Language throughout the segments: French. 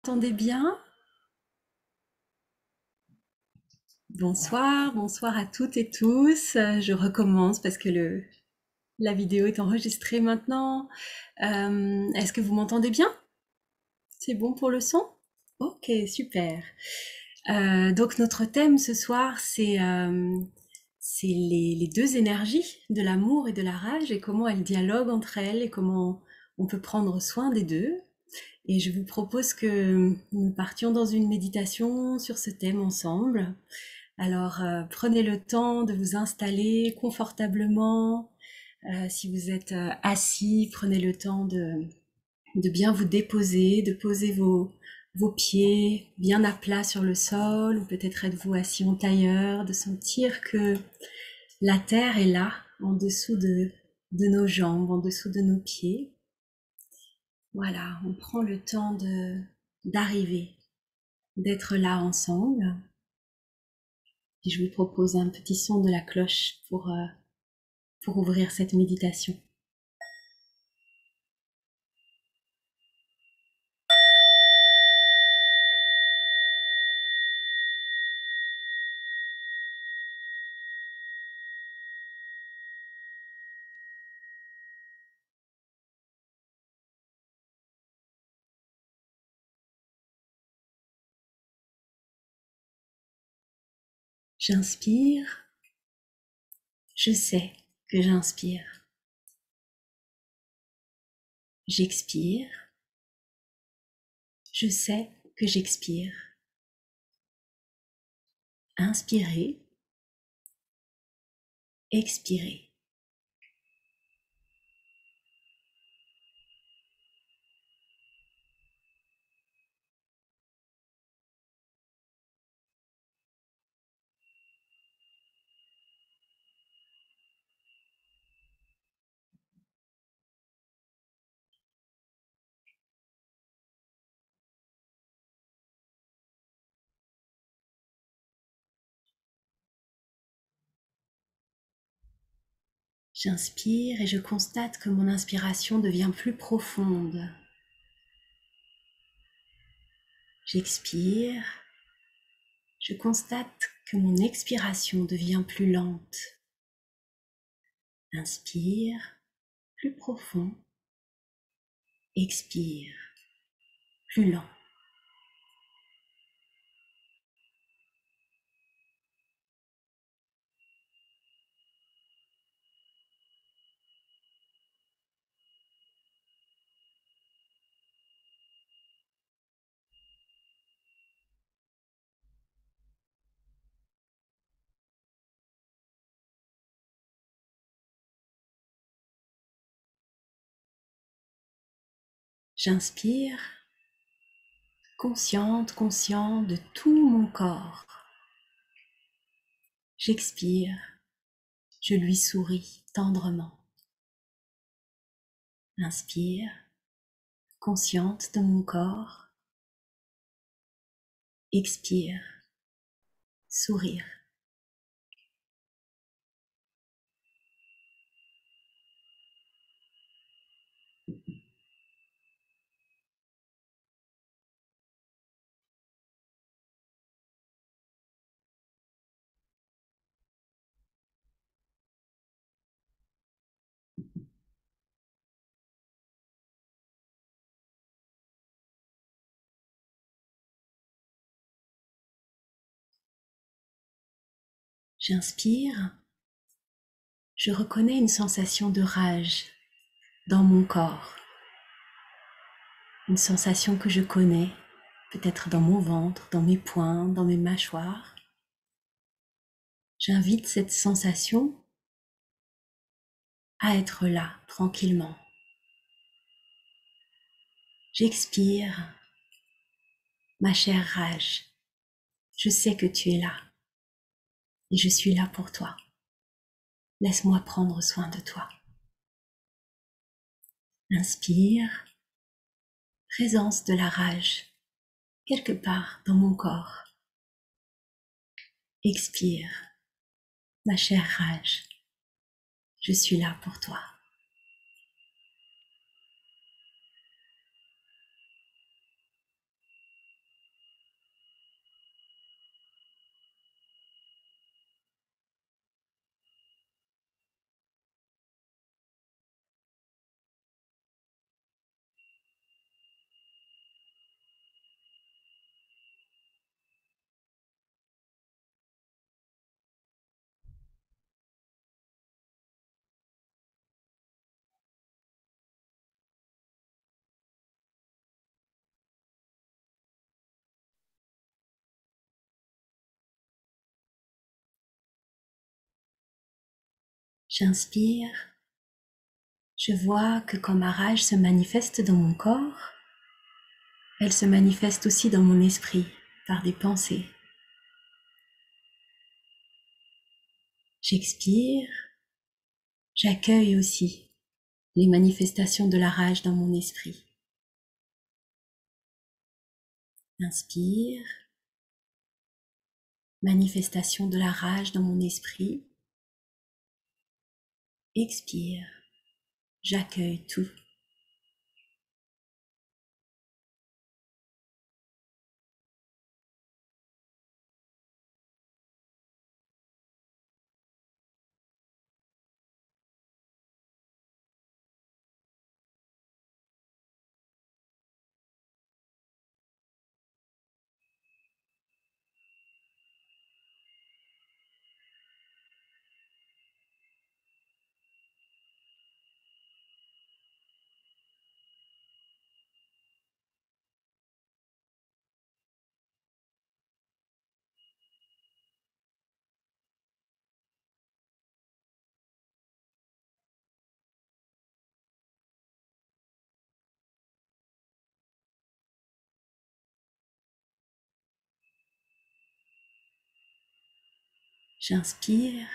Entendez bien? Bonsoir, bonsoir à toutes et tous. Je recommence parce que la vidéo est enregistrée maintenant. Est-ce que vous m'entendez bien? C'est bon pour le son? Ok, super. Donc notre thème ce soir, c'est les deux énergies de l'amour et de la rage et comment elles dialoguent entre elles et comment on peut prendre soin des deux. Et je vous propose que nous partions dans une méditation sur ce thème ensemble. Alors, prenez le temps de vous installer confortablement. Si vous êtes assis, prenez le temps de bien vous déposer, de poser vos pieds bien à plat sur le sol, ou peut-être êtes-vous assis en tailleur, de sentir que la terre est là, en dessous de nos jambes, en dessous de nos pieds. Voilà, on prend le temps d'arriver, d'être là ensemble. Et je vous propose un petit son de la cloche pour ouvrir cette méditation. J'inspire, je sais que j'inspire. J'expire, je sais que j'expire. Inspirer, expirer. J'inspire et je constate que mon inspiration devient plus profonde. J'expire, je constate que mon expiration devient plus lente. Inspire, plus profond. Expire, plus lent. J'inspire, consciente, conscient de tout mon corps. J'expire, je lui souris tendrement. Inspire, consciente de mon corps. Expire, sourire. J'inspire, je reconnais une sensation de rage dans mon corps. Une sensation que je connais, peut-être dans mon ventre, dans mes poings, dans mes mâchoires. J'invite cette sensation à être là, tranquillement. J'expire, ma chère rage, je sais que tu es là et je suis là pour toi. Laisse-moi prendre soin de toi. Inspire, présence de la rage, quelque part dans mon corps. Expire, ma chère rage, je suis là pour toi. J'inspire. Je vois que quand ma rage se manifeste dans mon corps, elle se manifeste aussi dans mon esprit par des pensées. J'expire. J'accueille aussi les manifestations de la rage dans mon esprit. Inspire. Manifestation de la rage dans mon esprit. Expire. J'accueille tout. J'inspire.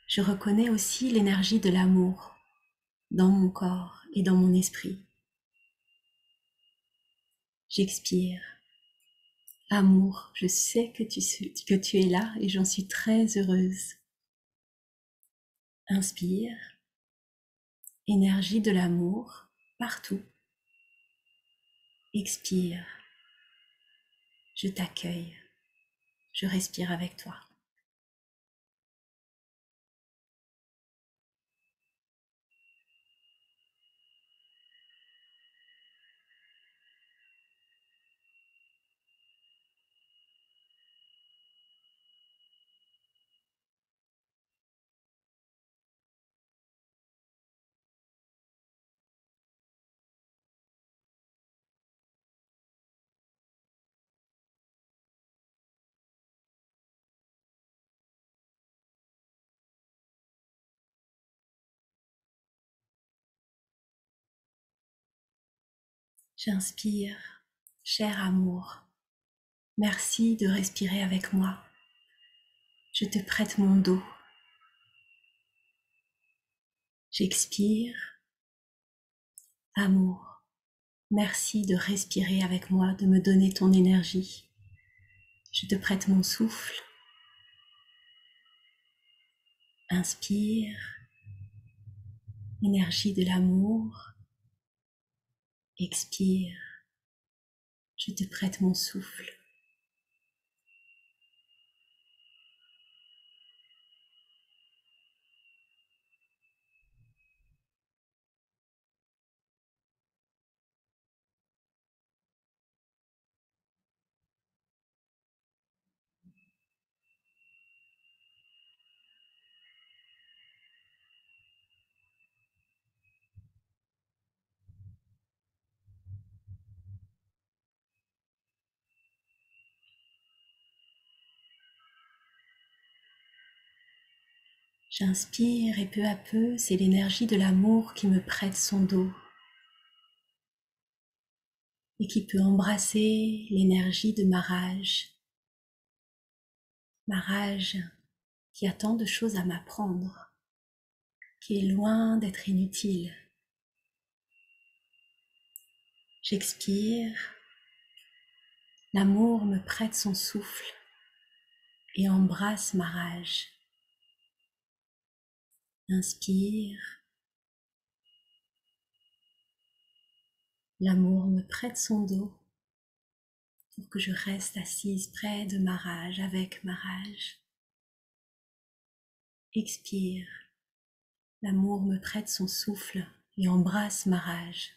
Je reconnais aussi l'énergie de l'amour dans mon corps et dans mon esprit. J'expire. Amour, je sais que tu es là et j'en suis très heureuse. Inspire. Énergie de l'amour partout. Expire. Je t'accueille. Je respire avec toi. J'inspire. Cher amour, merci de respirer avec moi. Je te prête mon dos. J'expire. Amour, merci de respirer avec moi, de me donner ton énergie. Je te prête mon souffle. Inspire. Énergie de l'amour. Expire. Je te prête mon souffle. J'inspire et peu à peu, c'est l'énergie de l'amour qui me prête son dos et qui peut embrasser l'énergie de ma rage qui a tant de choses à m'apprendre, qui est loin d'être inutile. J'expire, l'amour me prête son souffle et embrasse ma rage. Inspire, l'amour me prête son dos pour que je reste assise près de ma rage, avec ma rage. Expire, l'amour me prête son souffle et embrasse ma rage.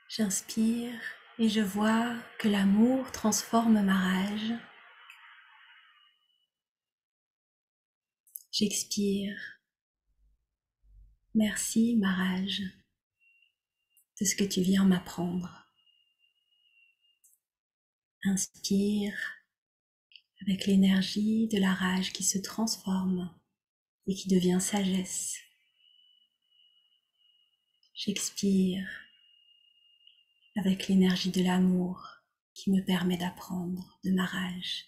J'inspire et je vois que l'amour transforme ma rage. J'expire. Merci ma rage de ce que tu viens m'apprendre. Inspire avec l'énergie de la rage qui se transforme et qui devient sagesse. J'expire avec l'énergie de l'amour qui me permet d'apprendre de ma rage.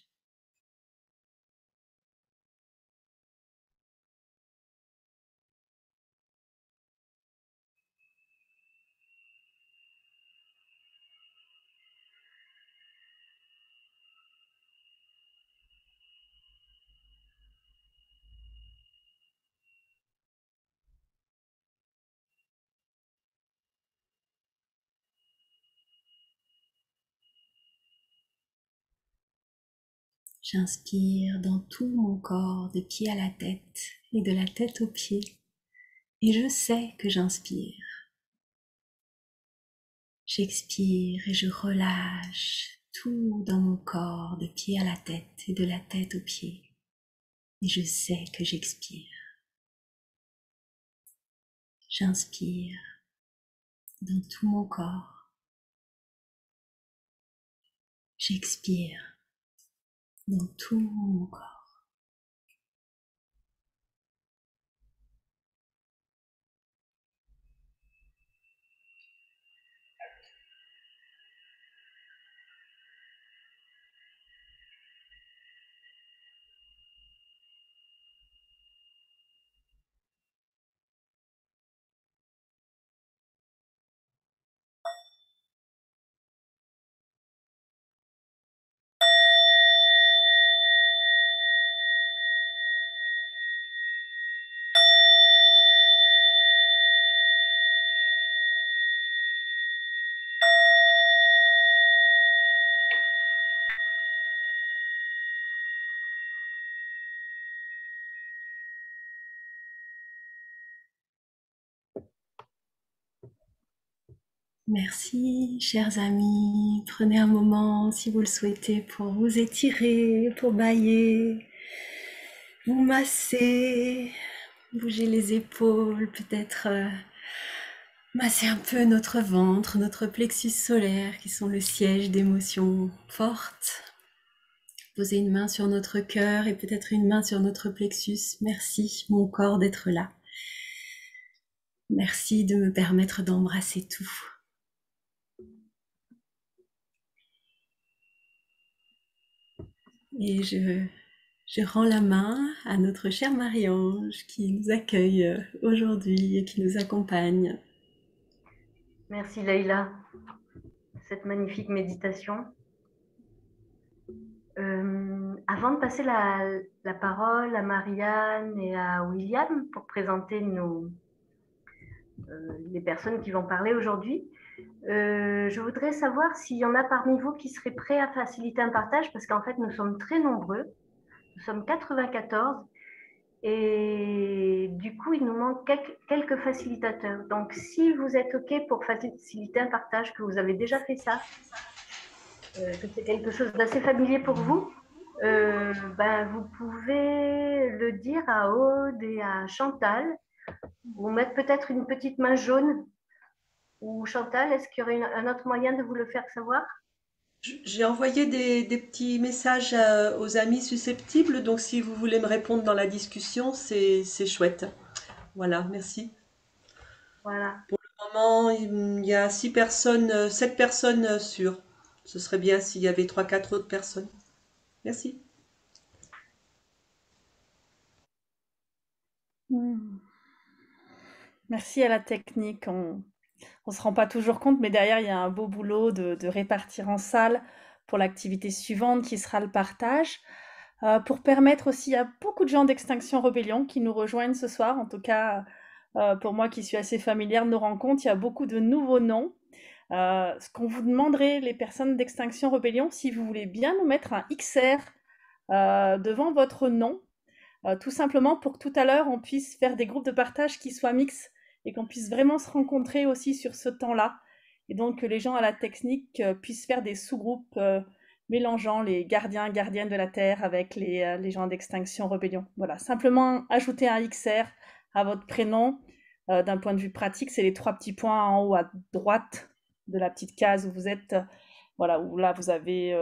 J'inspire dans tout mon corps, des pieds à la tête et de la tête aux pieds. Et je sais que j'inspire. J'expire et je relâche tout dans mon corps, des pieds à la tête et de la tête aux pieds. Et je sais que j'expire. J'inspire dans tout mon corps. J'expire dans tout mon corps. Merci, chers amis. Prenez un moment, si vous le souhaitez, pour vous étirer, pour bâiller, vous masser, bouger les épaules, peut-être masser un peu notre ventre, notre plexus solaire, qui sont le siège d'émotions fortes. Poser une main sur notre cœur et peut-être une main sur notre plexus. Merci, mon corps, d'être là. Merci de me permettre d'embrasser tout. Et je rends la main à notre chère Marie-Ange qui nous accueille aujourd'hui et qui nous accompagne. Merci Leïla, cette magnifique méditation. Avant de passer la parole à Marianne et à William pour présenter les personnes qui vont parler aujourd'hui, je voudrais savoir s'il y en a parmi vous qui seraient prêts à faciliter un partage, parce qu'en fait nous sommes très nombreux, nous sommes 94 et du coup il nous manque quelques facilitateurs. Donc si vous êtes OK pour faciliter un partage, que vous avez déjà fait ça, que c'est quelque chose d'assez familier pour vous, vous pouvez le dire à Aude et à Chantal, ou mettre peut-être une petite main jaune. Ou Chantal, est-ce qu'il y aurait un autre moyen de vous le faire savoir? J'ai envoyé des petits messages aux amis susceptibles, donc si vous voulez me répondre dans la discussion, c'est chouette. Voilà, merci. Voilà. Pour le moment, il y a 6 personnes, 7 personnes sûres. Ce serait bien s'il y avait 3, 4 autres personnes. Merci. Merci à la technique. On se rend pas toujours compte, mais derrière, il y a un beau boulot de répartir en salle pour l'activité suivante qui sera le partage. Pour permettre aussi à beaucoup de gens d'Extinction Rebellion qui nous rejoignent ce soir, en tout cas pour moi qui suis assez familière de nos rencontres, il y a beaucoup de nouveaux noms. Ce qu'on vous demanderait, les personnes d'Extinction Rebellion, si vous voulez bien nous mettre un XR devant votre nom, tout simplement pour que tout à l'heure on puisse faire des groupes de partage qui soient mixtes et qu'on puisse vraiment se rencontrer aussi sur ce temps-là et donc que les gens à la technique puissent faire des sous-groupes mélangeant les gardiens, gardiennes de la Terre avec les gens d'Extinction Rebellion. Voilà, simplement ajouter un XR à votre prénom. D'un point de vue pratique, c'est les 3 petits points en haut à droite de la petite case où vous êtes, voilà, où là vous avez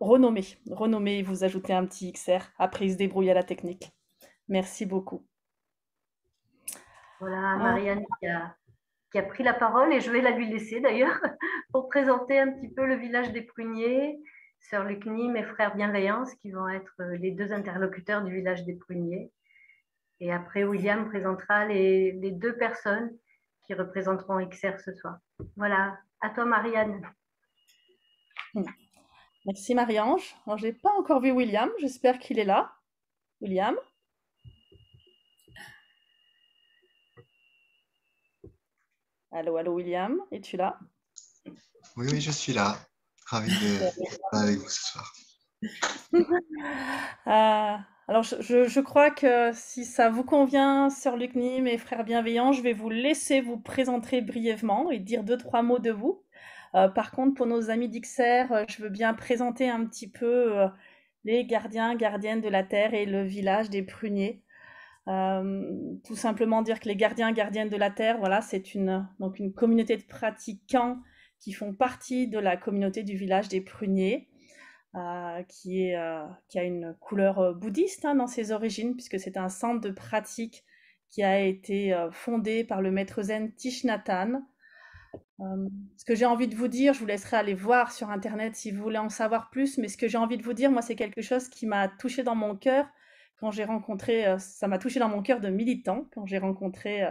renommer, vous ajoutez un petit XR. Après, il se débrouille à la technique. Merci beaucoup. Voilà, Marianne qui a pris la parole et je vais la lui laisser d'ailleurs pour présenter un petit peu le village des Pruniers, Sœur Luc Nim et Frères Bienveillance qui vont être les 2 interlocuteurs du village des Pruniers. Et après, William présentera les 2 personnes qui représenteront XR ce soir. Voilà, à toi Marianne. Merci Marie-Ange. Alors, j'ai pas encore vu William, j'espère qu'il est là. William? Allô, allô William, es-tu là? Oui, oui, je suis là. Ravi d'être avec vous ce soir. Alors, je crois que si ça vous convient, Sœur Luc Nim et Frères Bienveillants, je vais vous laisser vous présenter brièvement et dire 2-3 mots de vous. Par contre, pour nos amis d'XR, je veux bien présenter un petit peu les gardiens, gardiennes de la Terre et le village des Pruniers. Tout simplement dire que les gardiens, gardiennes de la Terre, voilà, c'est donc une communauté de pratiquants qui font partie de la communauté du village des Pruniers, qui a une couleur bouddhiste dans ses origines, puisque c'est un centre de pratique qui a été fondé par le maître zen Thich Nhat Hanh. Ce que j'ai envie de vous dire, je vous laisserai aller voir sur Internet si vous voulez en savoir plus, mais ce que j'ai envie de vous dire, moi, c'est quelque chose qui m'a touché dans mon cœur quand j'ai rencontré, ça m'a touché dans mon cœur de militant, quand j'ai rencontré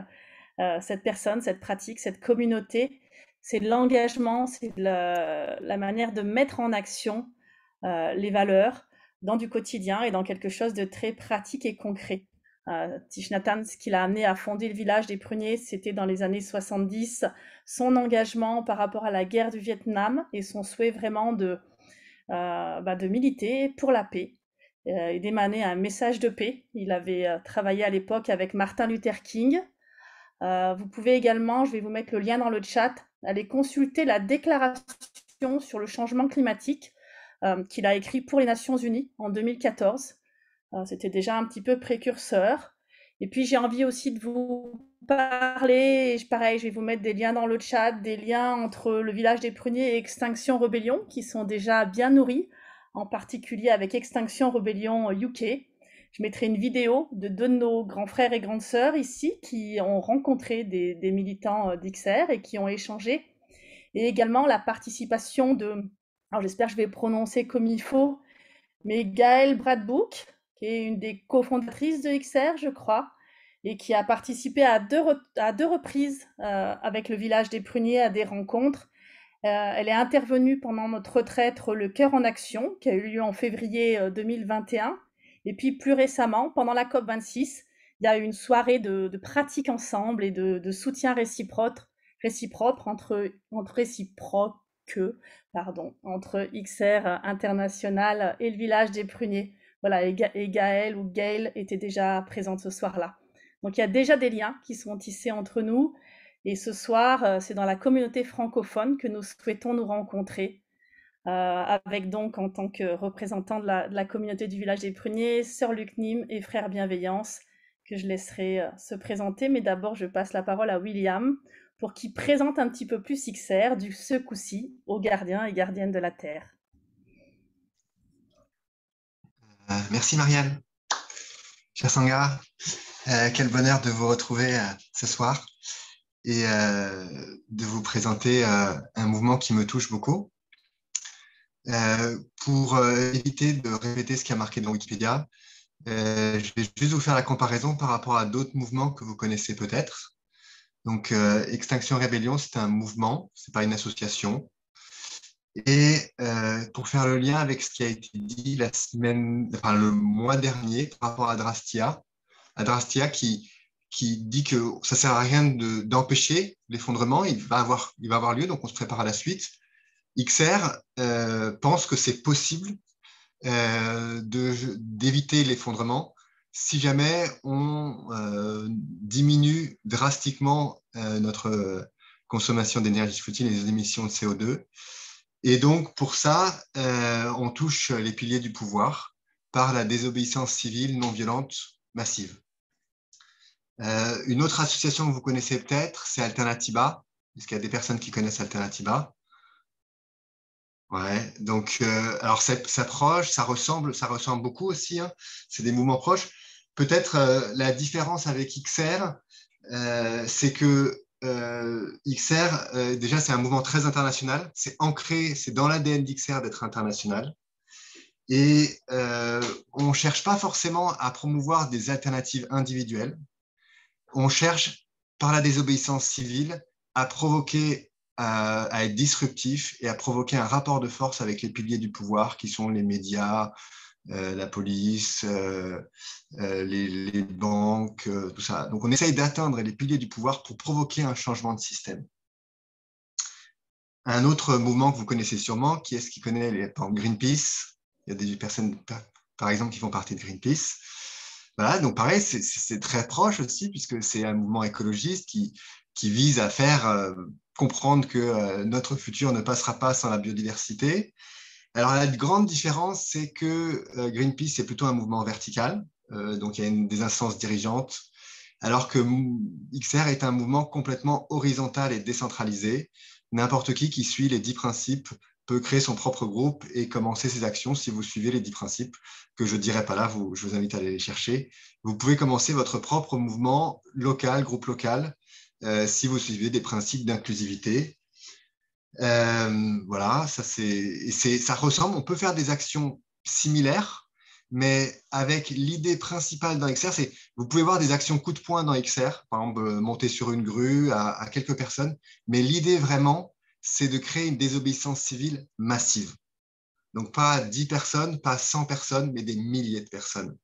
cette personne, cette pratique, cette communauté. C'est l'engagement, c'est la manière de mettre en action les valeurs dans du quotidien et dans quelque chose de très pratique et concret. Thich Nhat Hanh, ce qui l'a amené à fonder le village des Pruniers, c'était dans les années 70, son engagement par rapport à la guerre du Vietnam et son souhait vraiment de militer pour la paix et d'émaner un message de paix. Il avait travaillé à l'époque avec Martin Luther King. Vous pouvez également, je vais vous mettre le lien dans le chat, aller consulter la déclaration sur le changement climatique qu'il a écrit pour les Nations Unies en 2014. C'était déjà un petit peu précurseur. Et puis j'ai envie aussi de vous parler, pareil, je vais vous mettre des liens dans le chat, des liens entre le village des Pruniers et Extinction Rebellion, qui sont déjà bien nourris, en particulier avec Extinction Rebellion UK. Je mettrai une vidéo de 2 de nos grands frères et grandes sœurs ici, qui ont rencontré des militants d'XR et qui ont échangé. Et également la participation de, alors j'espère que je vais prononcer comme il faut, mais Gaëlle Bradbook, qui est une des cofondatrices de XR, je crois, et qui a participé à deux reprises avec le village des Pruniers à des rencontres. Elle est intervenue pendant notre retraite Le Cœur en Action, qui a eu lieu en février 2021. Et puis plus récemment, pendant la COP26, il y a eu une soirée de pratique ensemble et de soutien réciproque entre XR International et le village des Pruniers. Voilà, et Gaëlle ou Gaëlle était déjà présente ce soir-là. Donc il y a déjà des liens qui sont tissés entre nous. Et ce soir, c'est dans la communauté francophone que nous souhaitons nous rencontrer, avec donc en tant que représentant de la communauté du village des Pruniers, Sœur Luc Nim et Frères Bienveillance, que je laisserai se présenter. Mais d'abord, je passe la parole à William pour qu'il présente un petit peu plus XR, ce coup-ci, aux gardiens et gardiennes de la Terre. Merci Marianne. Cher Sangha, quel bonheur de vous retrouver ce soir et de vous présenter un mouvement qui me touche beaucoup. Pour éviter de répéter ce qui a marqué dans Wikipédia, je vais juste vous faire la comparaison par rapport à d'autres mouvements que vous connaissez peut-être. Donc, Extinction Rebellion, c'est un mouvement, ce n'est pas une association. Et pour faire le lien avec ce qui a été dit le mois dernier par rapport à Adrastia qui dit que ça ne sert à rien d'empêcher l'effondrement, il va avoir lieu, donc on se prépare à la suite. XR pense que c'est possible d'éviter l'effondrement si jamais on diminue drastiquement consommation d'énergie fossile et les émissions de CO2. Et donc, pour ça, on touche les piliers du pouvoir par la désobéissance civile non violente massive. Une autre association que vous connaissez peut-être, c'est Alternativa. Est-ce qu'il y a des personnes qui connaissent Alternativa? Ouais, donc, alors ça proche, ça ressemble beaucoup aussi, hein. C'est des mouvements proches. Peut-être la différence avec XR, c'est que XR, déjà, c'est un mouvement très international. C'est ancré, c'est dans l'ADN d'XR d'être international. Et on ne cherche pas forcément à promouvoir des alternatives individuelles. On cherche, par la désobéissance civile, à provoquer, à être disruptif et à provoquer un rapport de force avec les piliers du pouvoir, qui sont les médias, la police, les banques, tout ça. Donc, on essaye d'atteindre les piliers du pouvoir pour provoquer un changement de système. Un autre mouvement que vous connaissez sûrement, qui est-ce qui connaît par exemple, Greenpeace? Il y a des personnes, par exemple, qui font partie de Greenpeace. Voilà, donc pareil, c'est très proche aussi, puisque c'est un mouvement écologiste qui vise à faire comprendre que notre futur ne passera pas sans la biodiversité. Alors, la grande différence, c'est que Greenpeace, c'est plutôt un mouvement vertical, donc il y a des instances dirigeantes, alors que XR est un mouvement complètement horizontal et décentralisé. N'importe qui suit les 10 principes peut créer son propre groupe et commencer ses actions si vous suivez les 10 principes, que je ne dirai pas là, je vous invite à aller les chercher. Vous pouvez commencer votre propre mouvement local, groupe local, si vous suivez des principes d'inclusivité. Voilà, ça ressemble, on peut faire des actions similaires, mais avec l'idée principale dans XR, c'est vous pouvez voir des actions coup de poing dans XR, par exemple monter sur une grue à quelques personnes, mais l'idée vraiment, c'est de créer une désobéissance civile massive. Donc pas 10 personnes, pas 100 personnes, mais des milliers de personnes.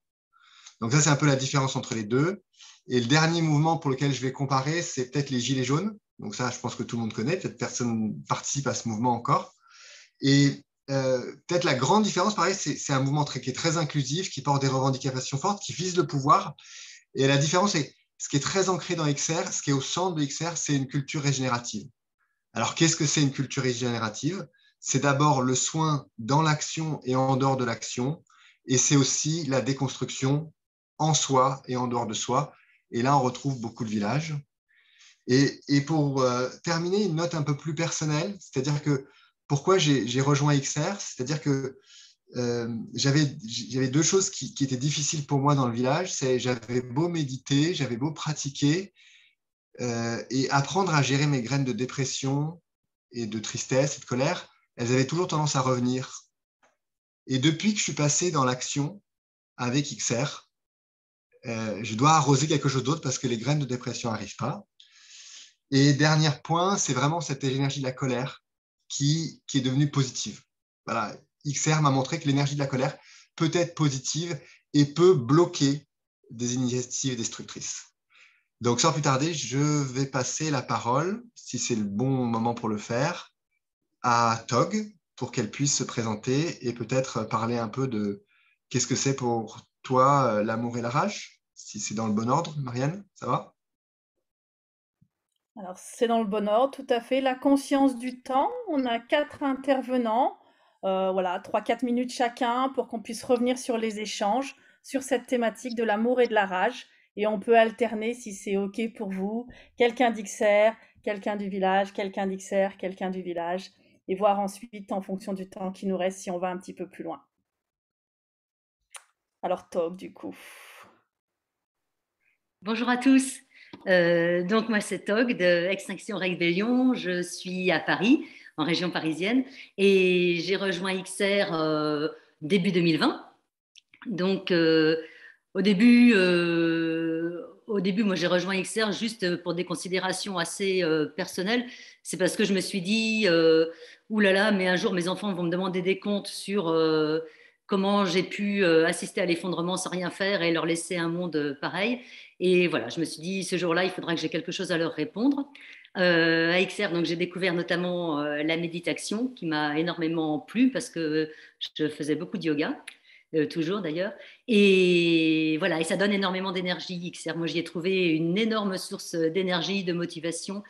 Donc ça, c'est un peu la différence entre les deux. Et le dernier mouvement pour lequel je vais comparer, c'est peut-être les Gilets jaunes. Donc ça, je pense que tout le monde connaît. Peut-être personne participe à ce mouvement encore. Et peut-être la grande différence, pareil, c'est un mouvement qui est très inclusif, qui porte des revendications fortes, qui vise le pouvoir. Et la différence, c'est ce qui est très ancré dans XR, ce qui est au centre de XR, c'est une culture régénérative. Alors, qu'est-ce que c'est une culture régénérative? C'est d'abord le soin dans l'action et en dehors de l'action. Et c'est aussi la déconstruction en soi et en dehors de soi. Et là, on retrouve beaucoup de villages. Et pour terminer, une note un peu plus personnelle, c'est-à-dire que pourquoi j'ai rejoint XR, c'est-à-dire que j'avais deux choses qui étaient difficiles pour moi dans le village. J'avais beau méditer, j'avais beau pratiquer et apprendre à gérer mes graines de dépression et de tristesse et de colère, elles avaient toujours tendance à revenir. Et depuis que je suis passé dans l'action avec XR, je dois arroser quelque chose d'autre parce que les graines de dépression n'arrivent pas. Et dernier point, c'est vraiment cette énergie de la colère qui est devenue positive. Voilà, XR m'a montré que l'énergie de la colère peut être positive et peut bloquer des initiatives destructrices. Donc, sans plus tarder, je vais passer la parole, si c'est le bon moment pour le faire, à Tog pour qu'elle puisse se présenter et peut-être parler un peu de qu'est-ce que c'est pour toi l'amour et la rage, si c'est dans le bon ordre. Marianne, ça va? Alors, c'est dans le bon ordre, tout à fait. La conscience du temps, on a 4 intervenants, voilà, 3-4 minutes chacun pour qu'on puisse revenir sur les échanges, sur cette thématique de l'amour et de la rage. Et on peut alterner si c'est OK pour vous. Quelqu'un d'XR, quelqu'un du village, quelqu'un d'XR, quelqu'un du village. Et voir ensuite, en fonction du temps qui nous reste, si on va un petit peu plus loin. Alors, Tog, du coup. Bonjour à tous. Donc moi c'est Tog de Extinction Rébellion. Je suis à Paris, en région parisienne, et j'ai rejoint XR début 2020. Donc au début, moi j'ai rejoint XR juste pour des considérations assez personnelles. C'est parce que je me suis dit, ouh là là, mais un jour mes enfants vont me demander des comptes sur comment j'ai pu assister à l'effondrement sans rien faire et leur laisser un monde pareil. Et voilà, je me suis dit, ce jour-là, il faudra que j'ai quelque chose à leur répondre. À XR, donc j'ai découvert notamment la méditation qui m'a énormément plu parce que je faisais beaucoup de yoga. Toujours d'ailleurs. Et voilà, et ça donne énormément d'énergie, XR. Moi, j'y ai trouvé une énorme source d'énergie, de motivation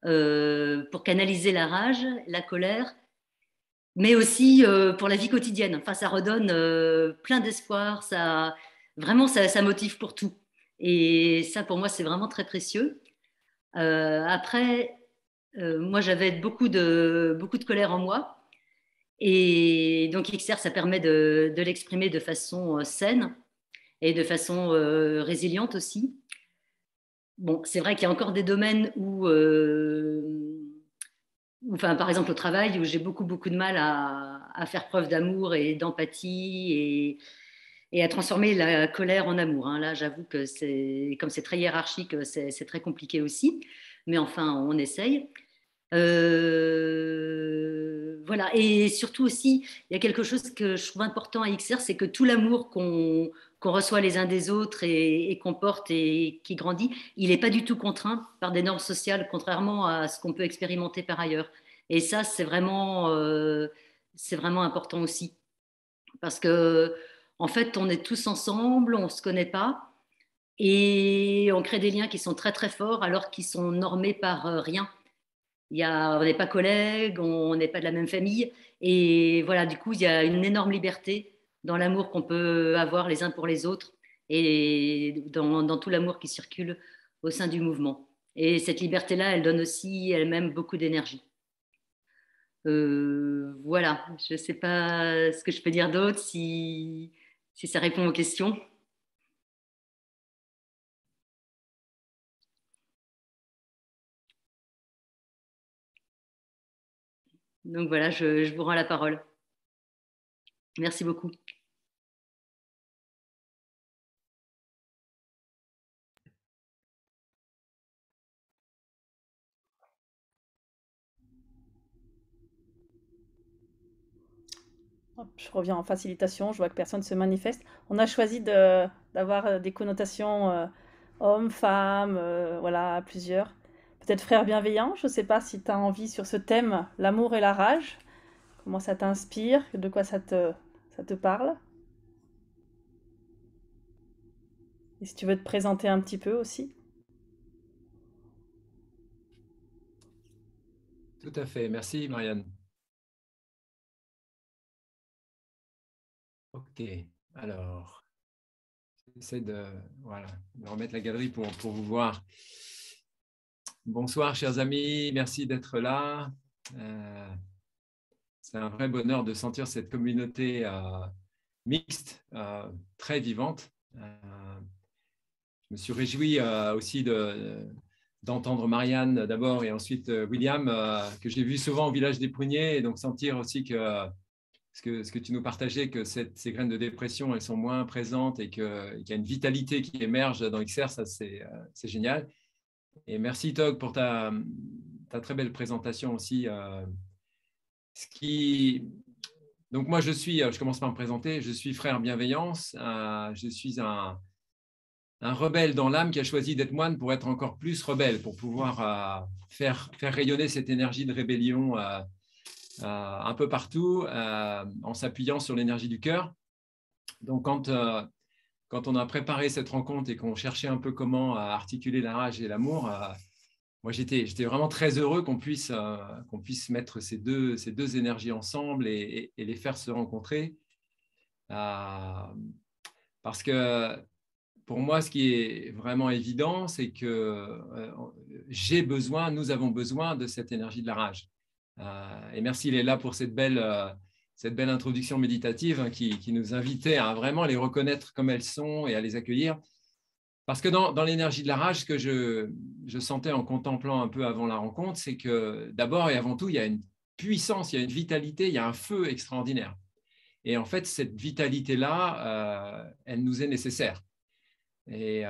pour canaliser la rage, la colère, mais aussi pour la vie quotidienne. Enfin, ça redonne plein d'espoir, vraiment, ça motive pour tout. Et ça, pour moi, c'est vraiment très précieux. Après, moi, j'avais beaucoup de colère en moi. Et donc, XR, ça permet de l'exprimer de façon saine et de façon résiliente aussi. Bon, c'est vrai qu'il y a encore des domaines où, enfin, par exemple au travail, où j'ai beaucoup de mal à faire preuve d'amour et d'empathie et à transformer la colère en amour. Hein. Là, j'avoue que comme c'est très hiérarchique, c'est très compliqué aussi. Mais enfin, on essaye. Voilà. Et surtout aussi, il y a quelque chose que je trouve important à XR, c'est que tout l'amour qu'on reçoit les uns des autres et qu'on porte et qui grandit, il n'est pas du tout contraint par des normes sociales, contrairement à ce qu'on peut expérimenter par ailleurs. Et ça, c'est vraiment important aussi. Parce que, en fait, on est tous ensemble, on ne se connaît pas, et on crée des liens qui sont très forts alors qu'ils sont normés par rien. On n'est pas collègues, on n'est pas de la même famille. Et voilà, du coup, il y a une énorme liberté dans l'amour qu'on peut avoir les uns pour les autres et dans tout l'amour qui circule au sein du mouvement. Et cette liberté-là, elle donne aussi elle-même beaucoup d'énergie. Voilà, je ne sais pas ce que je peux dire d'autre, si ça répond aux questions. Donc voilà, je vous rends la parole. Merci beaucoup. Hop, je reviens en facilitation, je vois que personne ne se manifeste. On a choisi d'avoir des connotations hommes, femmes, voilà, plusieurs. Peut-être frères bienveillants, je ne sais pas si tu as envie sur ce thème, l'amour et la rage. Comment ça t'inspire? De quoi ça te parle? Et si tu veux te présenter un petit peu aussi. Tout à fait. Merci, Marianne. Ok. Alors, j'essaie voilà, de remettre la galerie pour vous voir. Bonsoir, chers amis. Merci d'être là. C'est un vrai bonheur de sentir cette communauté mixte, très vivante. Je me suis réjoui aussi d'entendre Marianne d'abord et ensuite William, que j'ai vu souvent au village des Pruniers, et donc sentir aussi que ce que tu nous partageais, que ces graines de dépression, elles sont moins présentes et qu'il y a une vitalité qui émerge dans XR, ça c'est génial. Et merci Tog pour ta très belle présentation aussi. Donc moi je commence par me présenter, je suis frère bienveillance, je suis un rebelle dans l'âme qui a choisi d'être moine pour être encore plus rebelle, pour pouvoir faire rayonner cette énergie de rébellion un peu partout, en s'appuyant sur l'énergie du cœur. Donc quand on a préparé cette rencontre et qu'on cherchait un peu comment articuler la rage et l'amour, moi j'étais vraiment très heureux qu'on puisse mettre ces deux énergies ensemble et les faire se rencontrer. Parce que pour moi, ce qui est vraiment évident, c'est que nous avons besoin de cette énergie de la rage. Et merci Léla pour cette belle introduction méditative, hein, qui nous invitait à vraiment les reconnaître comme elles sont et à les accueillir. Parce que dans l'énergie de la rage, ce que je sentais en contemplant un peu avant la rencontre, c'est que d'abord et avant tout, il y a une puissance, il y a une vitalité, il y a un feu extraordinaire. Et en fait, cette vitalité-là, elle nous est nécessaire. Et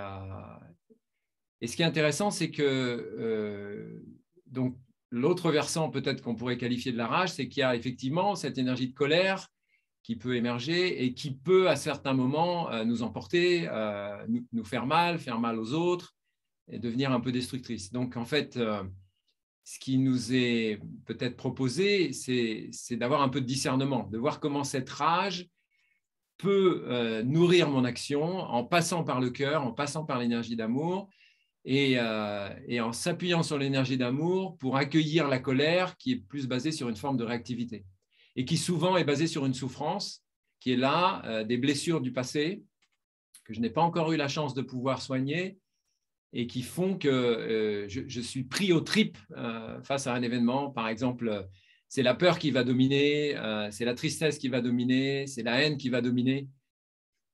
ce qui est intéressant, c'est que donc l'autre versant peut-être qu'on pourrait qualifier de la rage, c'est qu'il y a effectivement cette énergie de colère qui peut émerger et qui peut à certains moments nous emporter, nous faire mal aux autres et devenir un peu destructrice. Donc en fait, ce qui nous est peut-être proposé, c'est d'avoir un peu de discernement, de voir comment cette rage peut nourrir mon action en passant par le cœur, en passant par l'énergie d'amour, et en s'appuyant sur l'énergie d'amour pour accueillir la colère qui est plus basée sur une forme de réactivité et qui souvent est basée sur une souffrance qui est là, des blessures du passé que je n'ai pas encore eu la chance de pouvoir soigner et qui font que je suis pris aux tripes face à un événement. Par exemple, c'est la peur qui va dominer, c'est la tristesse qui va dominer, c'est la haine qui va dominer.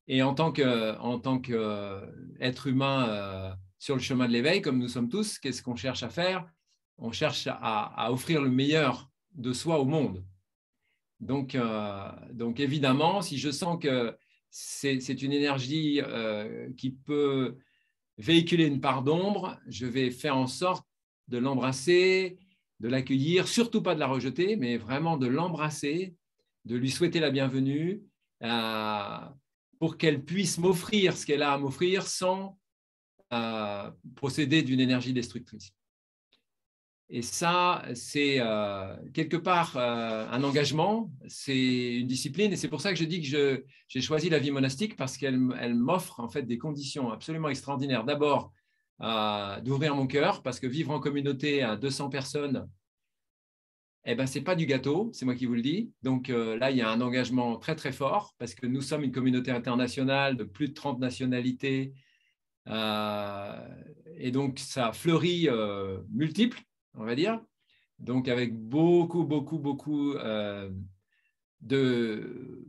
Et en tant qu'être humain sur le chemin de l'éveil, comme nous sommes tous, qu'est-ce qu'on cherche à faire? On cherche à offrir le meilleur de soi au monde. Donc évidemment, si je sens que c'est une énergie qui peut véhiculer une part d'ombre, je vais faire en sorte de l'embrasser, de l'accueillir, surtout pas de la rejeter, mais vraiment de l'embrasser, de lui souhaiter la bienvenue pour qu'elle puisse m'offrir ce qu'elle a à m'offrir sans procéder d'une énergie destructrice. Et ça, c'est quelque part un engagement, c'est une discipline, et c'est pour ça que je dis que j'ai choisi la vie monastique parce qu'elle m'offre en fait des conditions absolument extraordinaires. D'abord, d'ouvrir mon cœur, parce que vivre en communauté à 200 personnes, eh ben, ce n'est pas du gâteau, c'est moi qui vous le dis. Donc là, il y a un engagement très très fort, parce que nous sommes une communauté internationale de plus de 30 nationalités, et donc ça fleurit multiples, on va dire, donc avec beaucoup de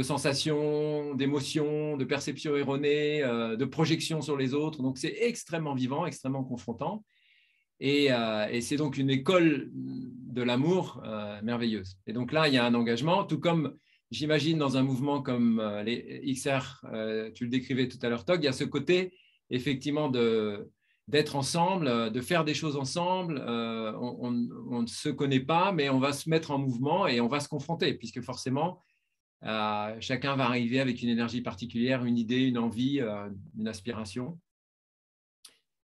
sensations, d'émotions, de perceptions erronées, de projections sur les autres. Donc c'est extrêmement vivant, extrêmement confrontant, et c'est donc une école de l'amour merveilleuse. Et donc là, il y a un engagement, tout comme j'imagine dans un mouvement comme les XR, tu le décrivais tout à l'heure, Tog, il y a ce côté effectivement d'être ensemble, de faire des choses ensemble. On ne se connaît pas, mais on va se mettre en mouvement et on va se confronter, puisque forcément, chacun va arriver avec une énergie particulière, une idée, une envie, une aspiration.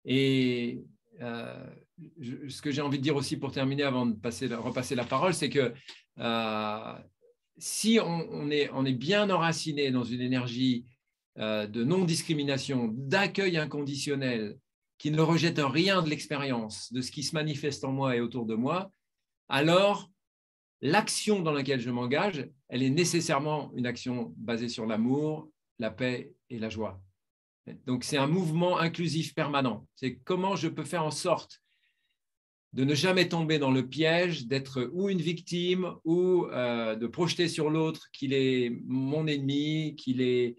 Et ce que j'ai envie de dire aussi pour terminer, avant de repasser la parole, c'est que si on est bien enraciné dans une énergie de non-discrimination, d'accueil inconditionnel, qui ne rejette rien de l'expérience, de ce qui se manifeste en moi et autour de moi, alors l'action dans laquelle je m'engage, elle est nécessairement une action basée sur l'amour, la paix et la joie. Donc c'est un mouvement inclusif permanent. C'est comment je peux faire en sorte de ne jamais tomber dans le piège d'être ou une victime ou de projeter sur l'autre qu'il est mon ennemi, qu'il est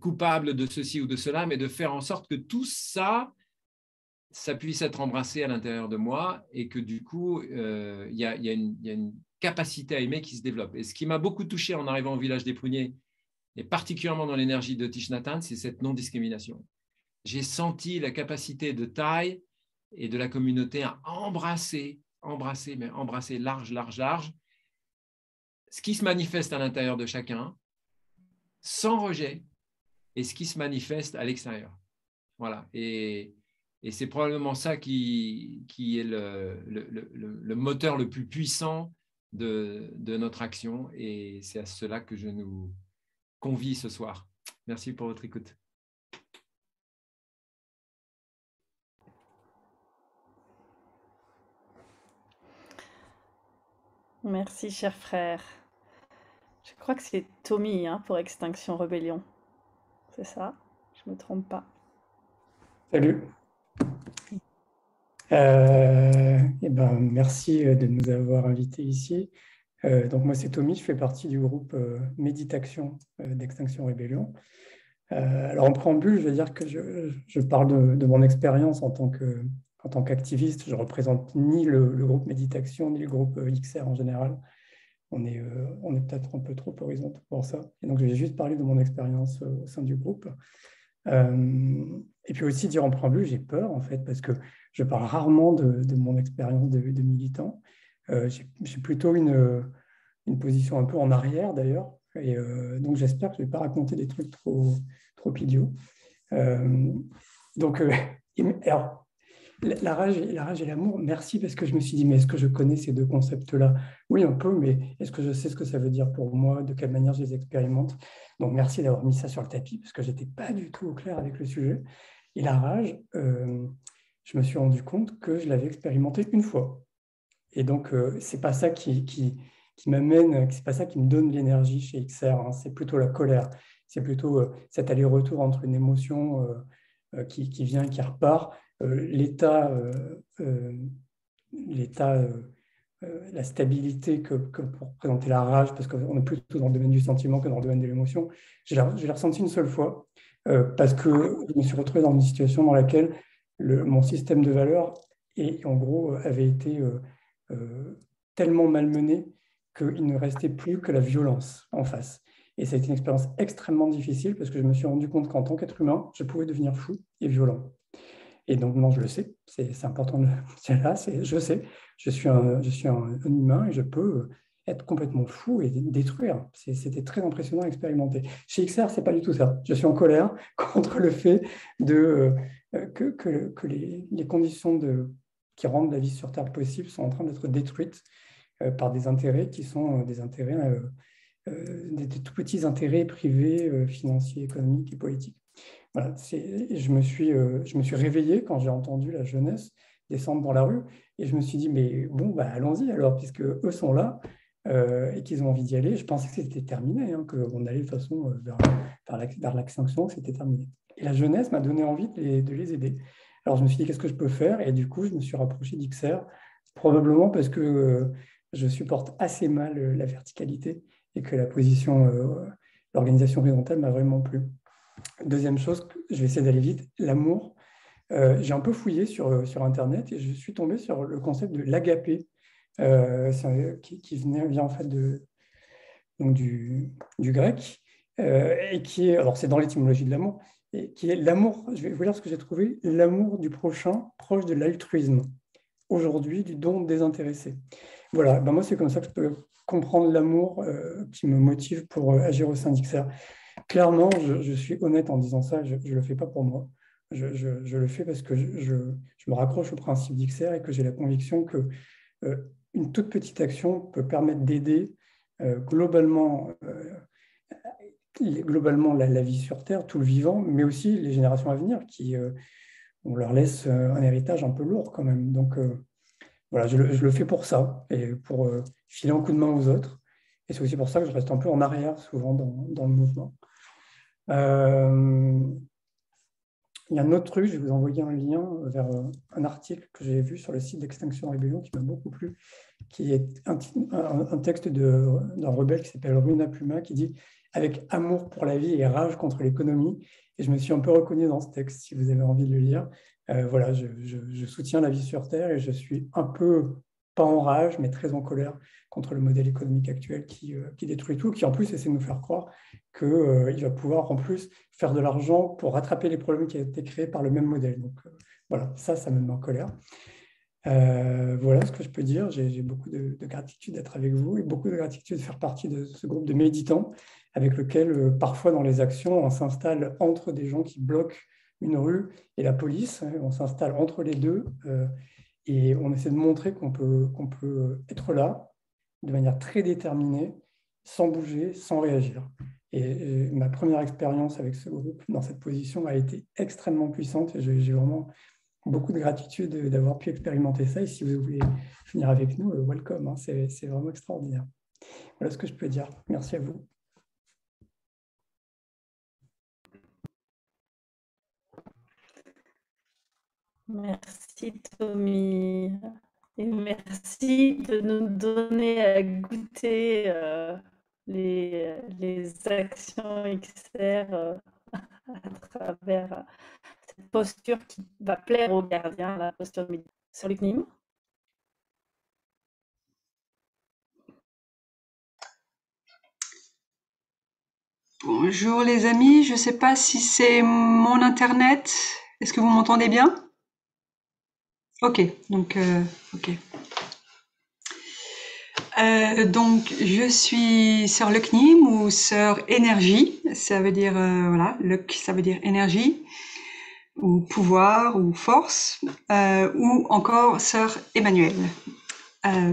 coupable de ceci ou de cela, mais de faire en sorte que tout ça, ça puisse être embrassé à l'intérieur de moi et que du coup, il y a une capacité à aimer qui se développe. Et ce qui m'a beaucoup touché en arrivant au village des Pruniers, et particulièrement dans l'énergie de Thich Nhat Hanh, c'est cette non-discrimination. J'ai senti la capacité de Thay et de la communauté à embrasser large, ce qui se manifeste à l'intérieur de chacun, sans rejet, et ce qui se manifeste à l'extérieur. Voilà. Et c'est probablement ça qui est le moteur le plus puissant de notre action, et c'est à cela que je nous convie ce soir. Merci pour votre écoute. Merci, cher frère. Je crois que c'est Tommy pour Extinction Rebellion. C'est ça? Je ne me trompe pas. Salut. Merci de nous avoir invités ici. Donc moi, c'est Tommy, je fais partie du groupe Méditation d'Extinction Rebellion. Alors en préambule, je veux dire que je parle de mon expérience en tant qu'activiste. Je ne représente ni le groupe Méditation, ni le groupe XR en général. On est peut-être un peu trop horizontaux pour ça. Et donc, je vais juste parler de mon expérience au sein du groupe. Et puis aussi dire en préambule, j'ai peur en fait, parce que je parle rarement de mon expérience de militant. J'ai plutôt une position un peu en arrière d'ailleurs. Et donc, j'espère que je ne vais pas raconter des trucs trop idiots. Alors, la rage et l'amour, merci, parce que je me suis dit, mais est-ce que je connais ces deux concepts-là? Oui, un peu, mais est-ce que je sais ce que ça veut dire pour moi, de quelle manière je les expérimente? Donc, merci d'avoir mis ça sur le tapis, parce que je n'étais pas du tout au clair avec le sujet. Et la rage, je me suis rendu compte que je l'avais expérimenté une fois. Et donc, c'est pas ça qui m'amène, c'est pas ça qui me donne l'énergie chez XR, hein, c'est plutôt la colère. C'est plutôt cet aller-retour entre une émotion qui vient et qui repart, l'état, la stabilité que pour présenter la rage, parce qu'on est plutôt dans le domaine du sentiment que dans le domaine de l'émotion. Je l'ai ressenti une seule fois, parce que je me suis retrouvé dans une situation dans laquelle mon système de valeurs en gros, avait été tellement malmené qu'il ne restait plus que la violence en face. Et ça a été une expérience extrêmement difficile parce que je me suis rendu compte qu'en tant qu'être humain, je pouvais devenir fou et violent. Et donc, non, je le sais, c'est important de le dire là, je sais, je suis un humain et je peux être complètement fou et détruire. C'était très impressionnant à expérimenter. Chez XR, c'est pas du tout ça. Je suis en colère contre le fait que les conditions qui rendent la vie sur Terre possible sont en train d'être détruites par des intérêts qui sont des intérêts, des tout petits intérêts privés, financiers, économiques et politiques. Voilà, je me suis réveillé quand j'ai entendu la jeunesse descendre dans la rue et je me suis dit, mais bon, bah, allons-y alors, puisque eux sont là et qu'ils ont envie d'y aller. Je pensais que c'était terminé, hein, qu'on allait de toute façon vers l'extinction, que c'était terminé. Et la jeunesse m'a donné envie de les aider. Alors je me suis dit, qu'est-ce que je peux faire? Et du coup, je me suis rapproché d'XR, probablement parce que je supporte assez mal la verticalité et que l'organisation horizontale m'a vraiment plu. Deuxième chose, je vais essayer d'aller vite, l'amour. J'ai un peu fouillé sur Internet et je suis tombé sur le concept de l'agapé, qui vient en fait donc du grec, et qui est, alors c'est dans l'étymologie de l'amour, et qui est l'amour, je vais vous lire ce que j'ai trouvé, l'amour du prochain proche de l'altruisme, aujourd'hui du don désintéressé. Voilà, ben moi c'est comme ça que je peux comprendre l'amour qui me motive pour agir au sein d'XR. Clairement, je suis honnête en disant ça, je ne le fais pas pour moi. Je le fais parce que je me raccroche au principe d'XR et que j'ai la conviction que une toute petite action peut permettre d'aider globalement la vie sur Terre, tout le vivant, mais aussi les générations à venir, on leur laisse un héritage un peu lourd quand même. Donc voilà, je le fais pour ça, et pour filer un coup de main aux autres. Et c'est aussi pour ça que je reste un peu en arrière souvent dans le mouvement. Il y a un autre truc, je vais vous envoyer un lien vers un article que j'ai vu sur le site d'Extinction Rébellion qui m'a beaucoup plu, qui est un texte d'un rebelle qui s'appelle Runa Puma, qui dit « Avec amour pour la vie et rage contre l'économie ». Et je me suis un peu reconnu dans ce texte, si vous avez envie de le lire. Voilà, je soutiens la vie sur Terre et je suis un peu, pas en rage, mais très en colère contre le modèle économique actuel qui détruit tout, qui en plus essaie de nous faire croire qu'il va pouvoir en plus faire de l'argent pour rattraper les problèmes qui ont été créés par le même modèle. Donc voilà, ça me met en colère. Voilà ce que je peux dire. J'ai beaucoup de gratitude d'être avec vous et beaucoup de gratitude de faire partie de ce groupe de méditants avec lequel, parfois dans les actions, on s'installe entre des gens qui bloquent une rue et la police. On s'installe entre les deux et on essaie de montrer qu'on peut être là de manière très déterminée, sans bouger, sans réagir. Et ma première expérience avec ce groupe dans cette position a été extrêmement puissante et j'ai vraiment beaucoup de gratitude d'avoir pu expérimenter ça. Et si vous voulez venir avec nous, welcome, hein, c'est vraiment extraordinaire. Voilà ce que je peux dire. Merci à vous. Merci Tommy. Et merci de nous donner à goûter les actions XR à travers cette posture qui va plaire aux gardiens, la posture sur le CNIM. Bonjour les amis, je ne sais pas si c'est mon internet. Est-ce que vous m'entendez bien? Ok, donc ok. Donc je suis sœur le CNIM ou sœur énergie. Ça veut dire voilà, ça veut dire énergie ou pouvoir ou force, ou encore sœur Emmanuel.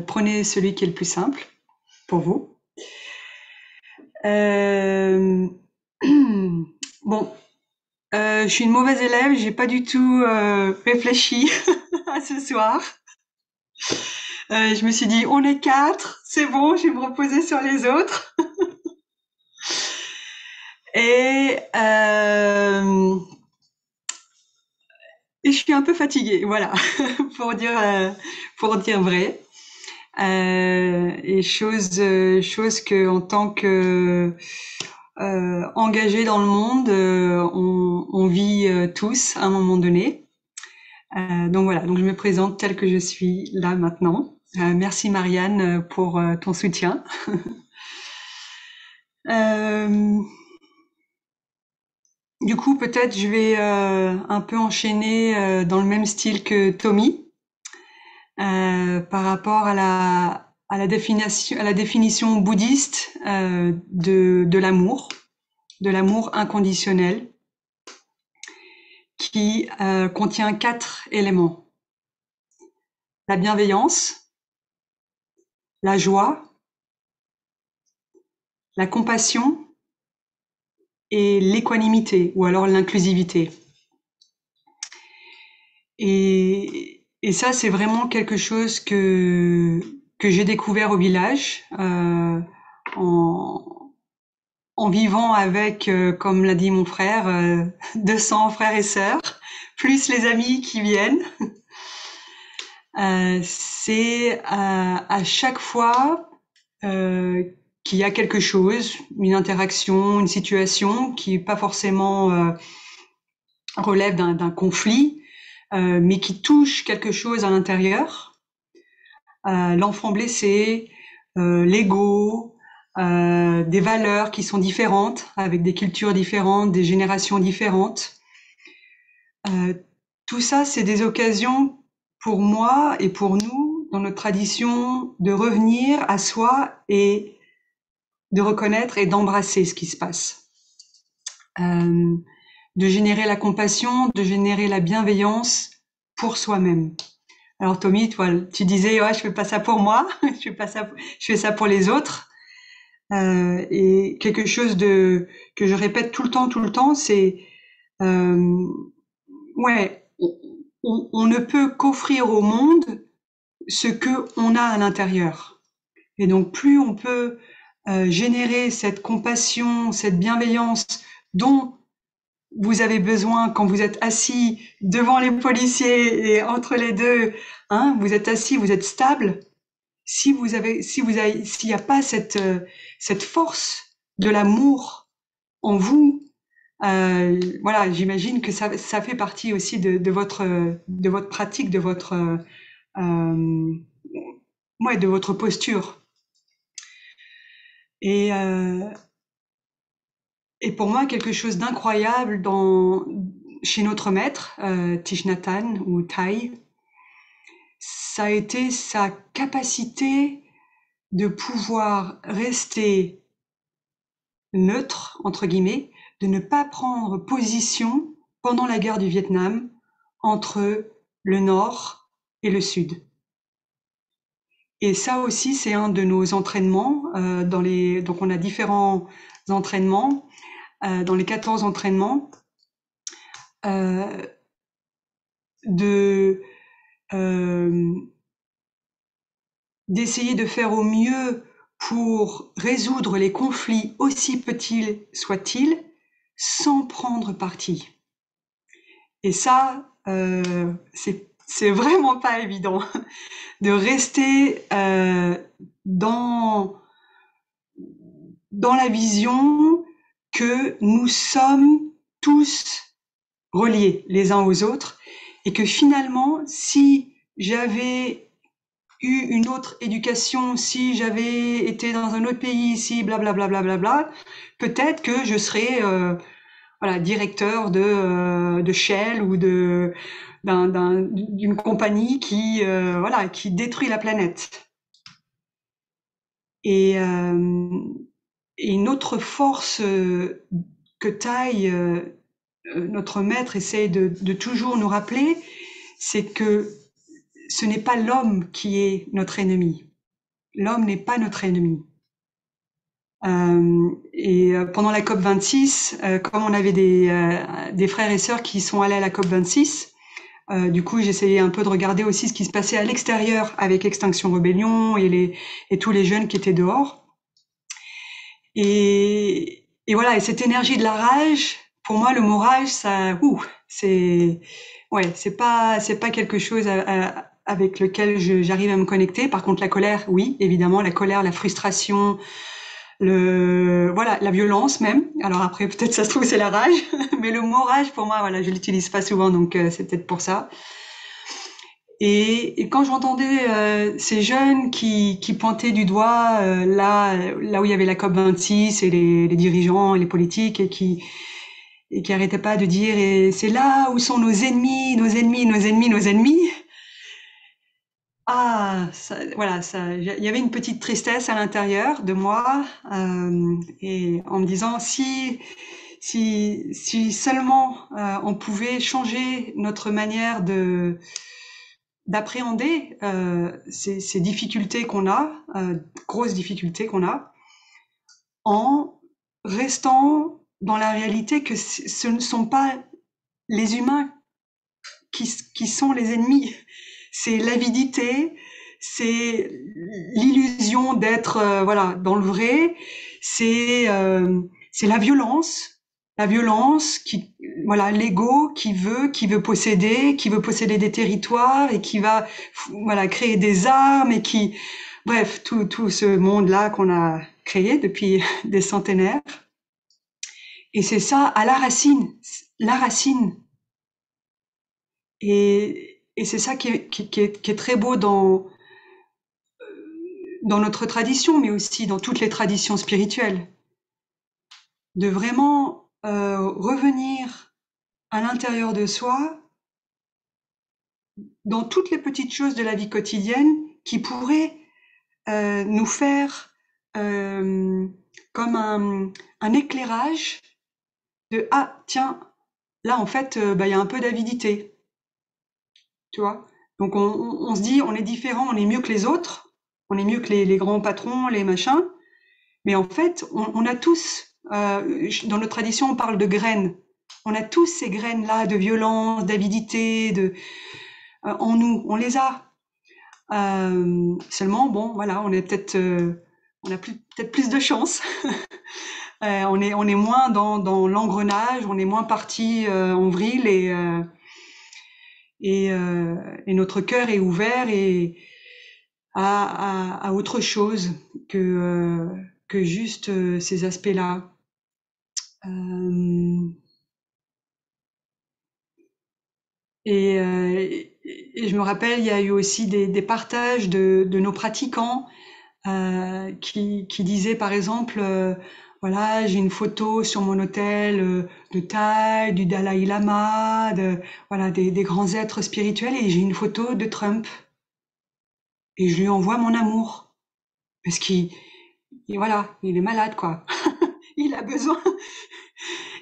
Prenez celui qui est le plus simple pour vous. Bon, Je suis une mauvaise élève, j'ai pas du tout réfléchi à ce soir. Je me suis dit, on est 4, c'est bon, je vais me reposer sur les autres. Et je suis un peu fatiguée, voilà, pour dire vrai. Et chose que en tant que engagé dans le monde, on vit tous à un moment donné. Donc voilà, donc je me présente telle que je suis là maintenant. Merci Marianne pour ton soutien. Du coup, peut-être je vais un peu enchaîner dans le même style que Tommy par rapport à la définition bouddhiste de l'amour inconditionnel, qui contient 4 éléments: la bienveillance, la joie, la compassion et l'équanimité, ou alors l'inclusivité. Et ça, c'est vraiment quelque chose que j'ai découvert au village, en vivant avec, comme l'a dit mon frère, 200 frères et sœurs, plus les amis qui viennent. C'est à chaque fois qu'il y a quelque chose, une interaction, une situation qui pas forcément relève d'un conflit, mais qui touche quelque chose à l'intérieur. L'enfant blessé, l'ego, des valeurs qui sont différentes, avec des cultures différentes, des générations différentes. Tout ça, c'est des occasions pour moi et pour nous, dans notre tradition, de revenir à soi et de reconnaître et d'embrasser ce qui se passe. De générer la compassion, de générer la bienveillance pour soi-même. Alors Tommy, toi, tu disais, ouais, je fais pas ça pour moi, je fais ça pour les autres. Et quelque chose que je répète tout le temps, c'est, ouais, on ne peut qu'offrir au monde ce que on a à l'intérieur. Et donc, plus on peut générer cette compassion, cette bienveillance dont vous avez besoin quand vous êtes assis devant les policiers et entre les deux, hein, vous êtes assis, vous êtes stable. S'il n'y a pas cette force de l'amour en vous, voilà, j'imagine que ça fait partie aussi de votre pratique, de votre de votre posture. Et pour moi, quelque chose d'incroyable chez notre maître, Thich Nhat Hanh ou Thai, ça a été sa capacité de pouvoir rester neutre, entre guillemets, de ne pas prendre position pendant la guerre du Vietnam entre le Nord et le Sud. Et ça aussi, c'est un de nos entraînements. Donc, on a différents entraînements. Dans les 14 entraînements, d'essayer de faire au mieux pour résoudre les conflits, aussi petits soient-ils, sans prendre parti. Et ça, c'est vraiment pas évident de rester dans la vision que nous sommes tous reliés les uns aux autres et que finalement, si j'avais eu une autre éducation, si j'avais été dans un autre pays, si blablabla, peut-être que je serais directeur de Shell ou d'une compagnie qui détruit la planète. Et une autre force que Thai, notre maître, essaye de toujours nous rappeler, c'est que ce n'est pas l'homme qui est notre ennemi. L'homme n'est pas notre ennemi. Pendant la COP26, comme on avait des frères et sœurs qui sont allés à la COP26, du coup, j'essayais un peu de regarder aussi ce qui se passait à l'extérieur avec Extinction Rebellion et tous les jeunes qui étaient dehors. Et voilà, et cette énergie de la rage, pour moi, le mot rage, ça, c'est pas quelque chose avec lequel j'arrive à me connecter. Par contre, la colère, oui, évidemment, la colère, la frustration, la violence même. Alors après, peut-être ça se trouve c'est la rage, mais le mot rage pour moi, voilà, je l'utilise pas souvent, donc c'est peut-être pour ça. Et quand j'entendais ces jeunes qui pointaient du doigt là où il y avait la COP26 et les dirigeants, et les politiques et qui arrêtaient pas de dire et c'est là où sont nos ennemis, nos ennemis, nos ennemis, nos ennemis. Ah, voilà, il y avait une petite tristesse à l'intérieur de moi et en me disant si seulement on pouvait changer notre manière d'appréhender ces difficultés qu'on a, grosses difficultés qu'on a, en restant dans la réalité que ce ne sont pas les humains qui sont les ennemis. C'est l'avidité, c'est l'illusion d'être dans le vrai, c'est la violence qui l'ego qui veut posséder des territoires et qui va créer des armes et qui bref tout ce monde là qu'on a créé depuis des centenaires. Et c'est ça à la racine. Et c'est ça qui est très beau dans notre tradition, mais aussi dans toutes les traditions spirituelles, de vraiment revenir à l'intérieur de soi, dans toutes les petites choses de la vie quotidienne qui pourraient nous faire comme un éclairage de ah tiens là en fait il y a un peu d'avidité, tu vois. Donc on se dit on est différent, on est mieux que les autres, on est mieux que les grands patrons, les machins, mais en fait on a tous dans notre tradition on parle de graines, on a tous ces graines là de violence, d'avidité, en nous, on les a. Seulement bon voilà, on a peut-être plus de chance. On est moins dans l'engrenage, on est moins parti en vrille et notre cœur est ouvert et à autre chose que juste ces aspects-là. Et je me rappelle, il y a eu aussi des partages de nos pratiquants qui disaient par exemple voilà, j'ai une photo sur mon autel de Thaï, du Dalai Lama, voilà, des grands êtres spirituels, et j'ai une photo de Trump. Et je lui envoie mon amour. Parce voilà, il est malade, quoi. Il a besoin.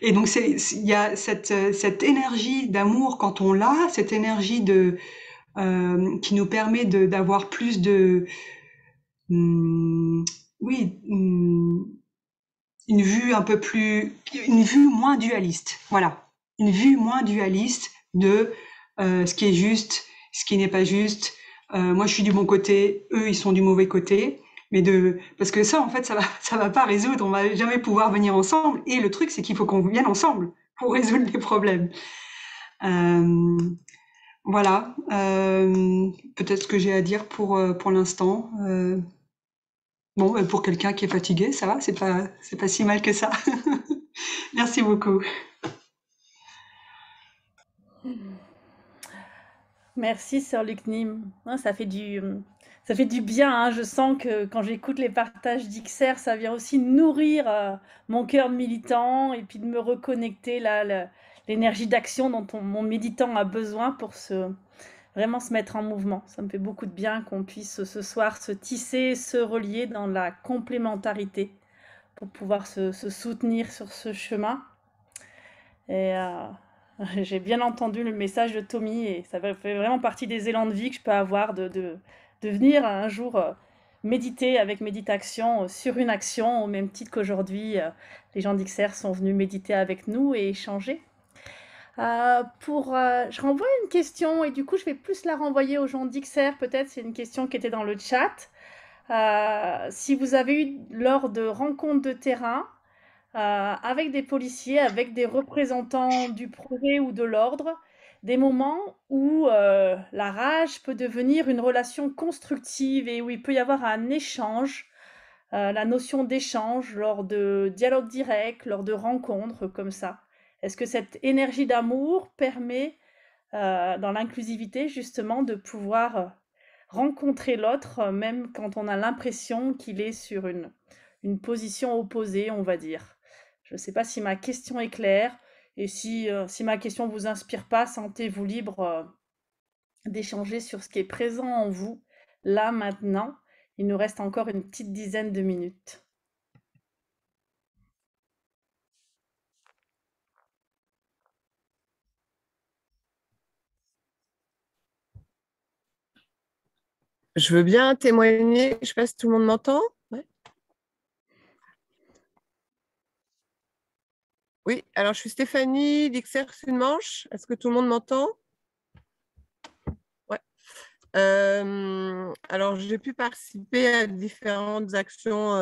Et donc, il y a cette énergie d'amour quand on l'a, cette énergie qui nous permet d'avoir plus de, une vue moins dualiste. Voilà. Une vue moins dualiste de ce qui est juste, ce qui n'est pas juste. Moi, je suis du bon côté, eux, ils sont du mauvais côté. Parce que ça, en fait, ça va pas résoudre. On va jamais pouvoir venir ensemble. Et le truc, c'est qu'il faut qu'on vienne ensemble pour résoudre les problèmes. Voilà. Peut-être ce que j'ai à dire pour l'instant. Bon, pour quelqu'un qui est fatigué, ça va, c'est pas si mal que ça. Merci beaucoup. Merci, Sœur Luknim. Ça fait du bien, hein. Je sens que quand j'écoute les partages d'Ixer, ça vient aussi nourrir mon cœur militant et puis de me reconnecter là, l'énergie d'action dont mon méditant a besoin pour vraiment se mettre en mouvement. Ça me fait beaucoup de bien qu'on puisse ce soir se tisser, se relier dans la complémentarité pour pouvoir se soutenir sur ce chemin. Et j'ai bien entendu le message de Tommy et ça fait vraiment partie des élans de vie que je peux avoir de venir un jour méditer avec Méditation sur une action, au même titre qu'aujourd'hui, les gens d'XR sont venus méditer avec nous et échanger. Je renvoie une question et du coup, je vais plus la renvoyer aux gens d'XR. Peut-être c'est une question qui était dans le chat. Si vous avez eu lors de rencontres de terrain avec des policiers, avec des représentants du projet ou de l'ordre, des moments où la rage peut devenir une relation constructive et où il peut y avoir un échange, la notion d'échange lors de dialogues directs, lors de rencontres comme ça. Est-ce que cette énergie d'amour permet, dans l'inclusivité, justement, de pouvoir rencontrer l'autre, même quand on a l'impression qu'il est sur une position opposée, on va dire? Je ne sais pas si ma question est claire et si ma question ne vous inspire pas, sentez-vous libre d'échanger sur ce qui est présent en vous, là, maintenant. Il nous reste encore une petite dizaine de minutes. Je veux bien témoigner. Je ne sais pas si tout le monde m'entend. Ouais. Oui, alors je suis Stéphanie d'XR Sud-Manche. Est-ce que tout le monde m'entend? Ouais. Alors, j'ai pu participer à différentes actions,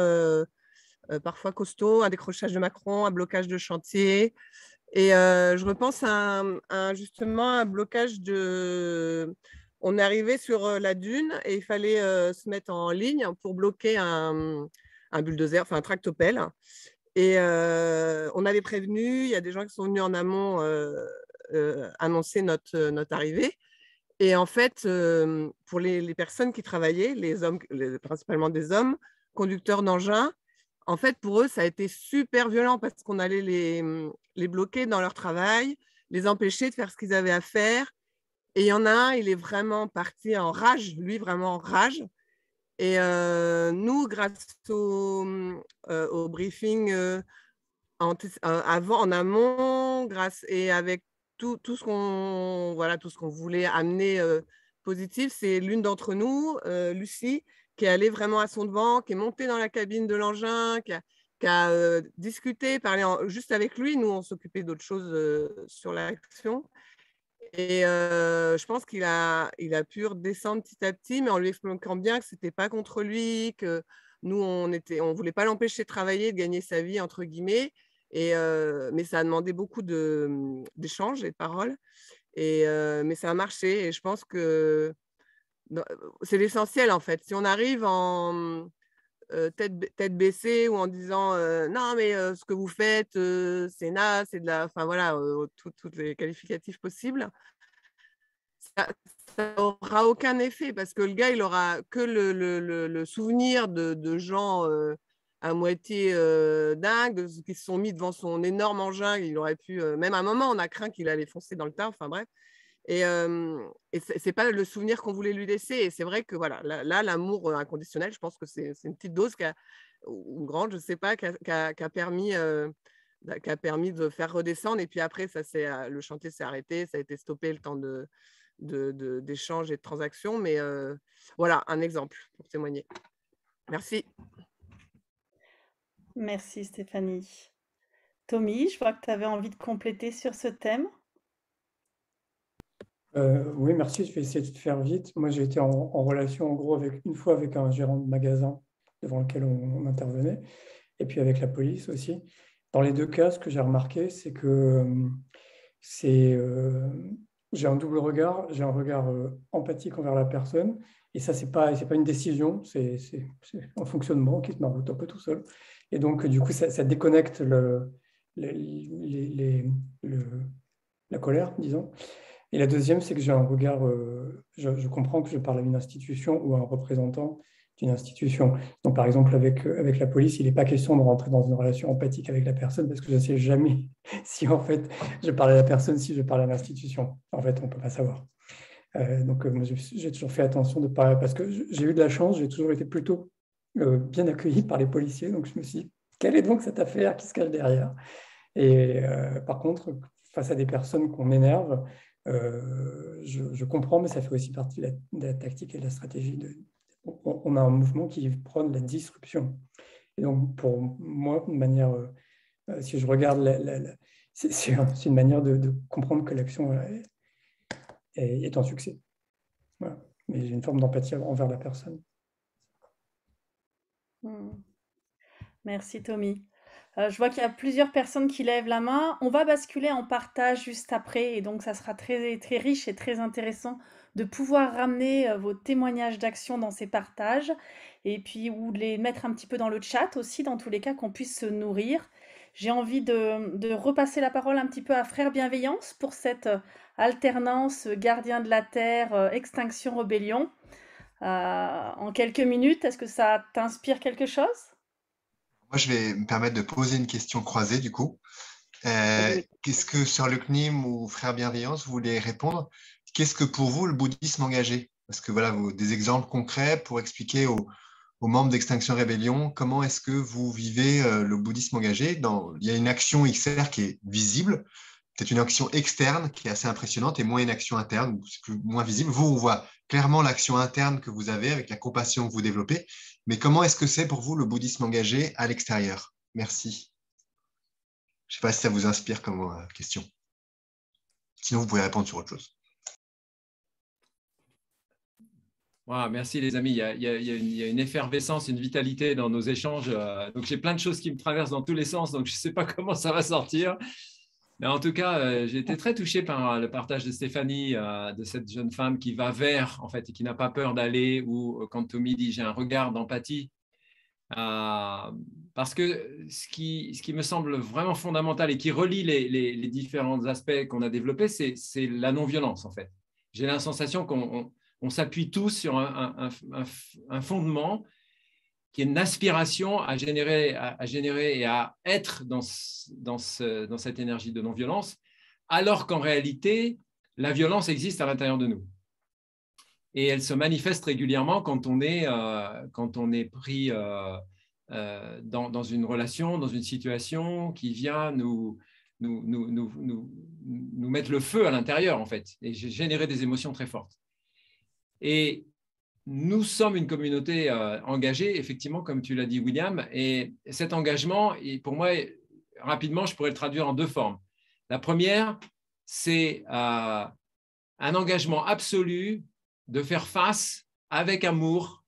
parfois costauds, un décrochage de Macron, un blocage de chantier. Et je repense justement un blocage de... On est arrivé sur la dune et il fallait se mettre en ligne pour bloquer un bulldozer, enfin un tractopelle. Et on avait prévenu, il y a des gens qui sont venus en amont annoncer notre arrivée. Et en fait, pour les personnes qui travaillaient, les hommes, principalement des hommes, conducteurs d'engins, en fait, pour eux, ça a été super violent parce qu'on allait les bloquer dans leur travail, les empêcher de faire ce qu'ils avaient à faire. Et il y en a un, il est vraiment parti en rage, lui, vraiment en rage. Et nous, grâce au briefing en amont, et avec tout ce qu'on voulait amener positif, c'est l'une d'entre nous, Lucie, qui est allée vraiment à son devant, qui est montée dans la cabine de l'engin, qui a discuté, parlé juste avec lui. Nous, on s'occupait d'autres choses sur l'action. Et je pense qu'il a pu redescendre petit à petit, mais en lui expliquant bien que ce n'était pas contre lui, que nous, on ne voulait pas l'empêcher de travailler, de gagner sa vie, entre guillemets. Mais ça a demandé beaucoup d'échanges et de paroles. Mais ça a marché. Et je pense que c'est l'essentiel, en fait. Si on arrive en tête baissée ou en disant non, mais ce que vous faites, c'est naze, c'est de la... Enfin, voilà, tous les qualificatifs possibles. Ça n'aura aucun effet parce que le gars, il aura que le souvenir de gens à moitié dingues qui se sont mis devant son énorme engin. Il aurait pu, même à un moment, on a craint qu'il allait foncer dans le tas. Enfin bref. Et c'est pas le souvenir qu'on voulait lui laisser. Et c'est vrai que voilà, là l'amour inconditionnel, je pense que c'est une petite dose ou grande, je sais pas, qui a permis de faire redescendre. Et puis après, le chantier s'est arrêté, ça a été stoppé le temps d'échanges et de transactions. Mais voilà, un exemple pour témoigner. Merci. Merci Stéphanie. Tommy, je vois que tu avais envie de compléter sur ce thème. Oui, merci. Je vais essayer de faire vite. Moi, j'ai été en relation, en gros, une fois avec un gérant de magasin devant lequel on intervenait, et puis avec la police aussi. Dans les deux cas, ce que j'ai remarqué, c'est que j'ai un double regard. J'ai un regard empathique envers la personne, et ça, c'est pas une décision, c'est un fonctionnement qui se maroute un peu tout seul. Et donc, du coup, ça déconnecte la colère, disons. Et la deuxième, c'est que j'ai un regard, je comprends que je parle à une institution ou à un représentant d'une institution. Donc, par exemple, avec la police, il n'est pas question de rentrer dans une relation empathique avec la personne parce que je ne sais jamais si, en fait, je parle à la personne, si je parle à l'institution. En fait, on ne peut pas savoir. Donc, j'ai toujours fait attention de parler parce que j'ai eu de la chance, j'ai toujours été plutôt bien accueilli par les policiers. Donc, je me suis dit, quelle est donc cette affaire qui se cache derrière? Et par contre, face à des personnes qu'on énerve, je comprends, mais ça fait aussi partie de la tactique et de la stratégie d'être on a un mouvement qui prône la disruption. Et donc, pour moi, une manière, si je regarde, c'est une manière de comprendre que l'action est un succès. Voilà. Mais j'ai une forme d'empathie envers la personne. Merci, Tommy. Je vois qu'il y a plusieurs personnes qui lèvent la main. On va basculer en partage juste après, et donc ça sera très, très riche et très intéressant de pouvoir ramener vos témoignages d'action dans ces partages, et puis ou de les mettre un petit peu dans le chat aussi, dans tous les cas, qu'on puisse se nourrir. J'ai envie de repasser la parole un petit peu à Frère Bienveillance pour cette alternance gardien de la Terre, Extinction Rébellion. En quelques minutes, est-ce que ça t'inspire quelque chose? Moi, je vais me permettre de poser une question croisée, du coup. Qu'est-ce que, Sœur Luc-Nim ou Frère Bienveillance, vous voulez répondre? Qu'est-ce que pour vous le bouddhisme engagé? Parce que voilà, des exemples concrets pour expliquer aux membres d'Extinction Rébellion comment est-ce que vous vivez le bouddhisme engagé. Il y a une action XR qui est visible, peut-être une action externe qui est assez impressionnante et moins une action interne, c'est moins visible. Vous, on voit clairement l'action interne que vous avez avec la compassion que vous développez. Mais comment est-ce que c'est pour vous le bouddhisme engagé à l'extérieur? Merci. Je ne sais pas si ça vous inspire comme question. Sinon, vous pouvez répondre sur autre chose. Wow, merci les amis. Il y a une effervescence, une vitalité dans nos échanges. Donc j'ai plein de choses qui me traversent dans tous les sens, donc je ne sais pas comment ça va sortir. Mais en tout cas, j'ai été très touché par le partage de Stéphanie, de cette jeune femme qui va vers, en fait, et qui n'a pas peur d'aller, ou quand Tommy dit j'ai un regard d'empathie. Parce que ce qui me semble vraiment fondamental et qui relie les différents aspects qu'on a développés, c'est la non-violence, en fait. J'ai la sensation qu'on s'appuie tous sur un fondement qui est une aspiration à générer et à être dans cette énergie de non-violence, alors qu'en réalité, la violence existe à l'intérieur de nous. Et elle se manifeste régulièrement quand on est pris dans une relation, dans une situation qui vient nous mettre le feu à l'intérieur, en fait, et générer des émotions très fortes. Et nous sommes une communauté engagée, effectivement, comme tu l'as dit, William, et cet engagement, pour moi, rapidement, je pourrais le traduire en deux formes. La première, c'est un engagement absolu de faire face avec amour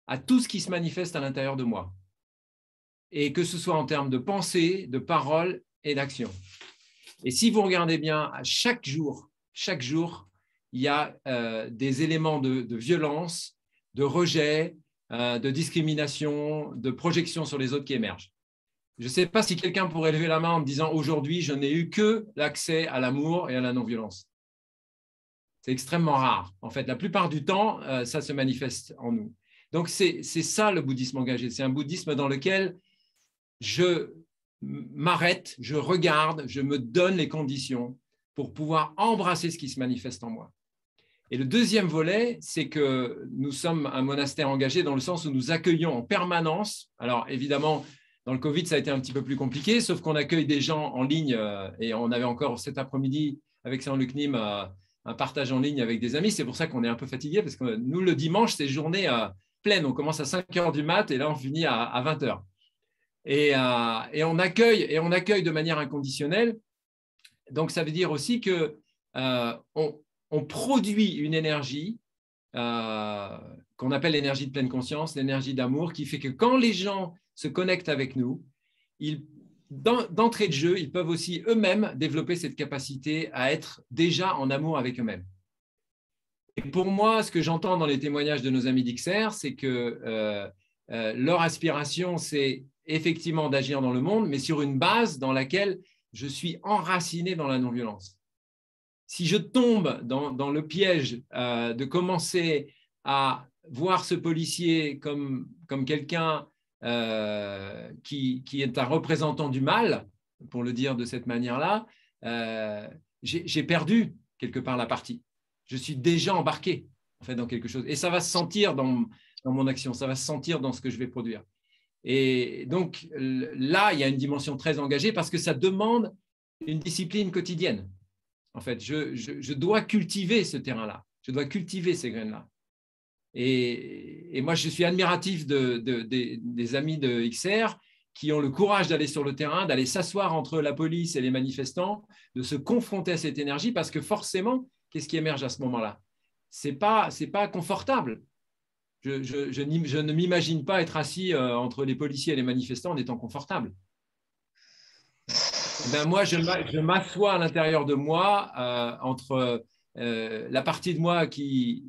à tout ce qui se manifeste à l'intérieur de moi, et que ce soit en termes de pensée, de parole et d'action. Et si vous regardez bien, à chaque jour, il y a des éléments de violence, de rejet, de discrimination, de projection sur les autres qui émergent. Je ne sais pas si quelqu'un pourrait lever la main en me disant « Aujourd'hui, je n'ai eu que l'accès à l'amour et à la non-violence ». C'est extrêmement rare. En fait, la plupart du temps, ça se manifeste en nous. Donc, c'est ça le bouddhisme engagé. C'est un bouddhisme dans lequel je m'arrête, je regarde, je me donne les conditions pour pouvoir embrasser ce qui se manifeste en moi. Et le deuxième volet, c'est que nous sommes un monastère engagé dans le sens où nous accueillons en permanence. Alors évidemment, dans le Covid, ça a été un petit peu plus compliqué, sauf qu'on accueille des gens en ligne et on avait encore cet après-midi avec Sœur Luc-Nim un partage en ligne avec des amis. C'est pour ça qu'on est un peu fatigué parce que nous, le dimanche, c'est journée pleine. On commence à 5 h du mat et là, on finit à 20 h. Et on accueille de manière inconditionnelle. Donc, ça veut dire aussi que on produit une énergie qu'on appelle l'énergie de pleine conscience, l'énergie d'amour, qui fait que quand les gens se connectent avec nous, d'entrée de jeu, ils peuvent aussi eux-mêmes développer cette capacité à être déjà en amour avec eux-mêmes. Et pour moi, ce que j'entends dans les témoignages de nos amis d'XR, c'est que leur aspiration, c'est effectivement d'agir dans le monde, mais sur une base dans laquelle je suis enraciné dans la non-violence. Si je tombe dans le piège de commencer à voir ce policier comme quelqu'un qui est un représentant du mal, pour le dire de cette manière-là, j'ai perdu quelque part la partie. Je suis déjà embarqué en fait, dans quelque chose. Et ça va se sentir dans mon action, ça va se sentir dans ce que je vais produire. Et donc là, il y a une dimension très engagée parce que ça demande une discipline quotidienne. En fait, je dois cultiver ce terrain-là, je dois cultiver ces graines-là. Et moi, je suis admiratif des amis de XR qui ont le courage d'aller sur le terrain, d'aller s'asseoir entre la police et les manifestants, de se confronter à cette énergie, parce que forcément, qu'est-ce qui émerge à ce moment-là? C'est pas confortable. Je ne m'imagine pas être assis entre les policiers et les manifestants en étant confortable. Ben moi, je m'assois à l'intérieur de moi, entre la partie de moi qui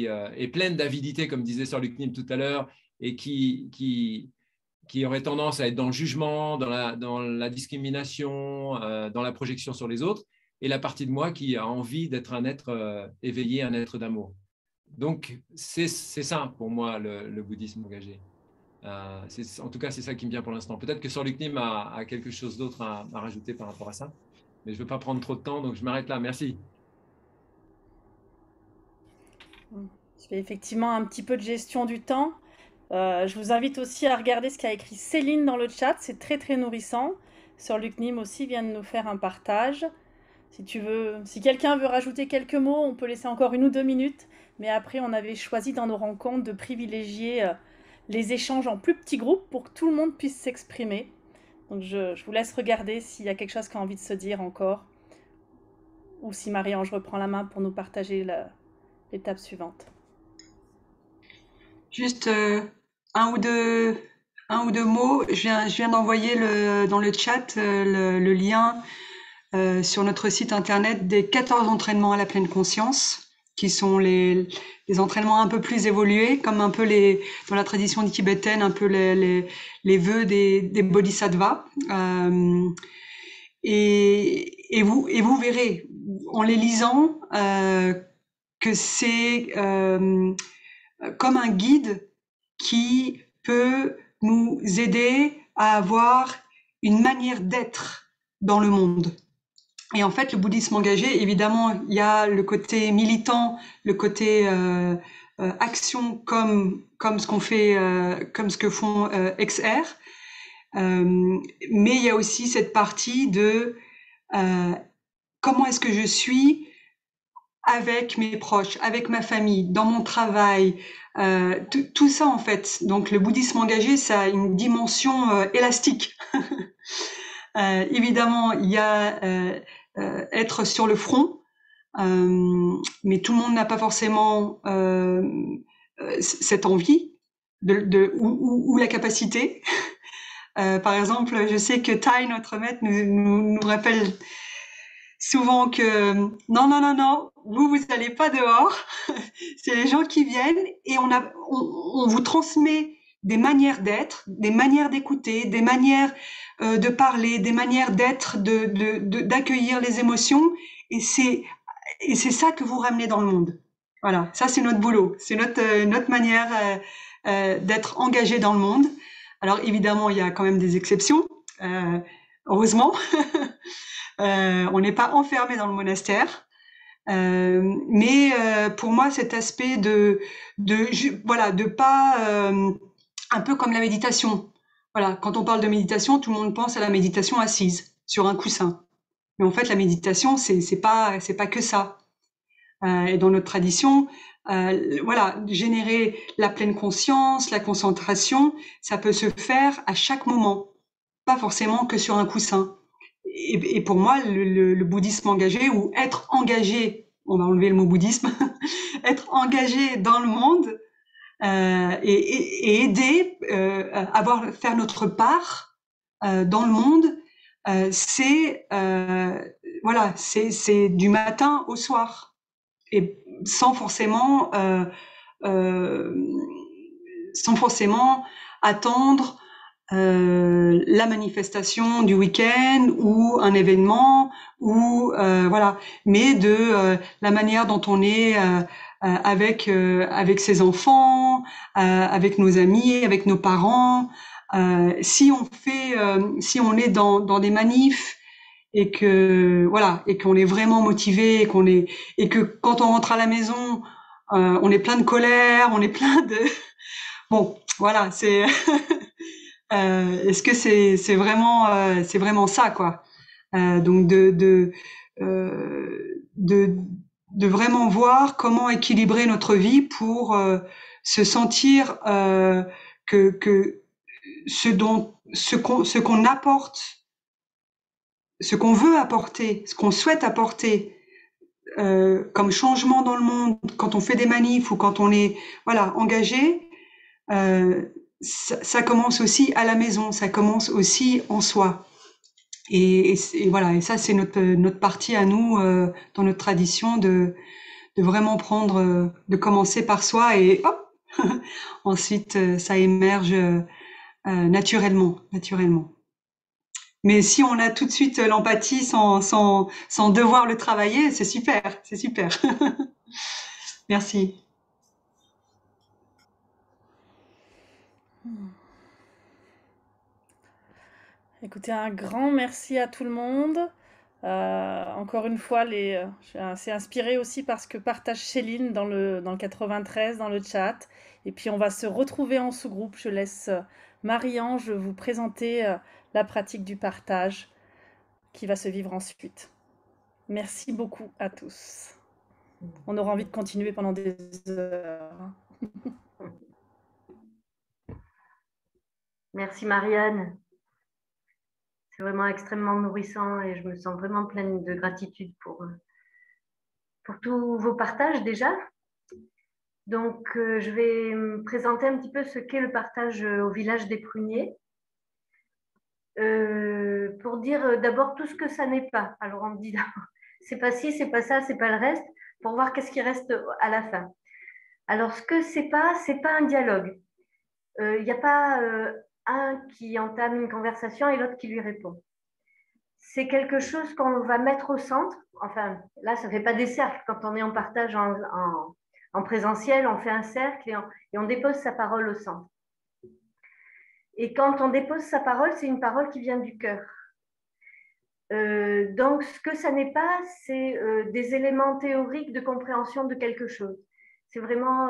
est pleine d'avidité, comme disait Sir Luc Nim tout à l'heure, et qui aurait tendance à être dans le jugement, dans la discrimination, dans la projection sur les autres, et la partie de moi qui a envie d'être un être éveillé, un être d'amour. Donc, c'est ça pour moi le bouddhisme engagé. En tout cas, c'est ça qui me vient pour l'instant. Peut-être que Sir Luc Nim a quelque chose d'autre à rajouter par rapport à ça, mais je ne veux pas prendre trop de temps, donc je m'arrête là. Merci. Je fais effectivement un petit peu de gestion du temps. Je vous invite aussi à regarder ce qu'a écrit Céline dans le chat, c'est très très nourrissant. Sir Luc Nim aussi vient de nous faire un partage. Si quelqu'un veut rajouter quelques mots, on peut laisser encore 1 ou 2 minutes, mais après on avait choisi dans nos rencontres de privilégier les échanges en plus petits groupes pour que tout le monde puisse s'exprimer. Donc je vous laisse regarder s'il y a quelque chose qui a envie de se dire encore, ou si Marie-Ange reprend la main pour nous partager l'étape suivante. Juste un ou deux mots. Je viens d'envoyer dans le chat le lien sur notre site internet des 14 entraînements à la pleine conscience, qui sont les entraînements un peu plus évolués, comme un peu dans la tradition tibétaine, un peu les vœux des bodhisattvas. Et vous verrez, en les lisant, que c'est comme un guide qui peut nous aider à avoir une manière d'être dans le monde. Et en fait, le bouddhisme engagé, évidemment, il y a le côté militant, le côté action, comme ce qu'on fait, comme ce que font XR. Mais il y a aussi cette partie de comment est-ce que je suis avec mes proches, avec ma famille, dans mon travail, tout ça en fait. Donc le bouddhisme engagé, ça a une dimension élastique. Évidemment, il y a être sur le front, mais tout le monde n'a pas forcément cette envie ou la capacité. Par exemple, je sais que Tai, notre maître, nous rappelle souvent que non, vous allez pas dehors. C'est les gens qui viennent et on vous transmet des manières d'être, des manières d'écouter, des manières de parler, des manières d'être, d'accueillir les émotions, et c'est ça que vous ramenez dans le monde. Voilà, ça c'est notre boulot, c'est notre manière d'être engagé dans le monde. Alors évidemment, il y a quand même des exceptions, heureusement. On n'est pas enfermé dans le monastère, mais pour moi, cet aspect de pas un peu comme la méditation. Voilà, quand on parle de méditation, tout le monde pense à la méditation assise sur un coussin. Mais en fait, la méditation, c'est pas que ça. Et dans notre tradition, générer la pleine conscience, la concentration, ça peut se faire à chaque moment, pas forcément que sur un coussin. Et pour moi, le bouddhisme engagé, ou être engagé, on va enlever le mot bouddhisme, être engagé dans le monde, et aider, faire notre part dans le monde, c'est du matin au soir, et sans forcément attendre la manifestation du week-end ou un événement, ou mais de la manière dont on est avec ses enfants, avec nos amis, avec nos parents. Si on est dans des manifs et qu'on est vraiment motivé, et que quand on rentre à la maison, on est plein de colère, on est plein de c'est est-ce que c'est vraiment ça, quoi. Donc de de vraiment voir comment équilibrer notre vie pour se sentir que ce qu'on apporte, ce qu'on veut apporter, ce qu'on souhaite apporter comme changement dans le monde, quand on fait des manifs ou quand on est engagé, ça commence aussi à la maison, ça commence aussi en soi. Et voilà, et ça c'est notre partie à nous dans notre tradition de vraiment prendre, de commencer par soi et hop, ensuite ça émerge naturellement. Mais si on a tout de suite l'empathie sans devoir le travailler, c'est super, c'est super. Merci. Écoutez, un grand merci à tout le monde. Encore une fois, je suis assez inspirée aussi par ce que partage Céline dans le 93, dans le chat. Et puis, on va se retrouver en sous-groupe. Je laisse Marie-Ange vous présenter la pratique du partage qui va se vivre ensuite. Merci beaucoup à tous. On aura envie de continuer pendant des heures. Merci Marianne. C'est vraiment extrêmement nourrissant et je me sens vraiment pleine de gratitude pour tous vos partages déjà. Donc, je vais me présenter un petit peu ce qu'est le partage au village des Pruniers. Pour dire d'abord tout ce que ça n'est pas. Alors, on me dit d'abord, c'est pas ci, c'est pas ça, c'est pas le reste, pour voir qu'est-ce qui reste à la fin. Alors, ce que c'est pas un dialogue. Il n'y a pas un qui entame une conversation et l'autre qui lui répond. C'est quelque chose qu'on va mettre au centre. Enfin, là, ça ne fait pas des cercles. Quand on est en partage en présentiel, on fait un cercle et on dépose sa parole au centre. Et quand on dépose sa parole, c'est une parole qui vient du cœur. Donc, ce que ça n'est pas, c'est des éléments théoriques de compréhension de quelque chose. C'est vraiment,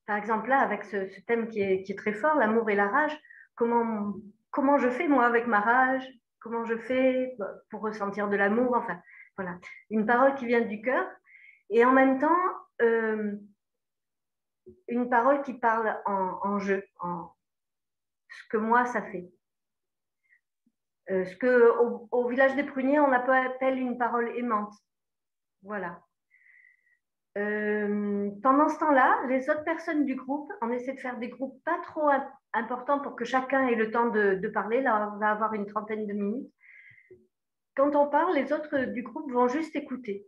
par exemple, là, avec ce thème qui est très fort, l'amour et la rage, comment je fais, moi, avec ma rage, comment je fais pour ressentir de l'amour, enfin, voilà. Une parole qui vient du cœur et en même temps, une parole qui parle en jeu, ce que moi, ça fait. Ce qu'au village des Pruniers, on appelle une parole aimante. Voilà. Pendant ce temps-là, les autres personnes du groupe, on essaie de faire des groupes pas trop importants pour que chacun ait le temps de parler. Là, on va avoir une trentaine de minutes. Quand on parle, les autres du groupe vont juste écouter.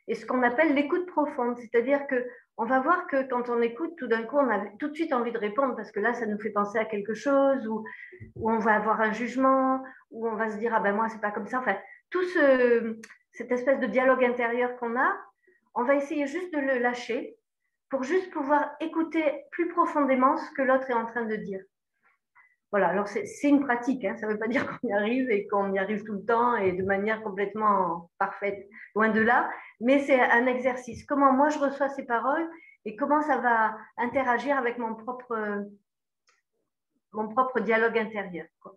Et ce qu'on appelle l'écoute profonde, c'est-à-dire qu'on va voir que quand on écoute, tout d'un coup, on a tout de suite envie de répondre parce que là, ça nous fait penser à quelque chose, ou on va avoir un jugement, ou on va se dire, ah ben moi, c'est pas comme ça. Enfin, tout cette espèce de dialogue intérieur qu'on a, on va essayer juste de le lâcher pour juste pouvoir écouter plus profondément ce que l'autre est en train de dire. Voilà, alors c'est une pratique, hein. Ça ne veut pas dire qu'on y arrive et qu'on y arrive tout le temps et de manière complètement parfaite, loin de là, mais c'est un exercice. Comment moi je reçois ces paroles et comment ça va interagir avec mon propre dialogue intérieur, quoi.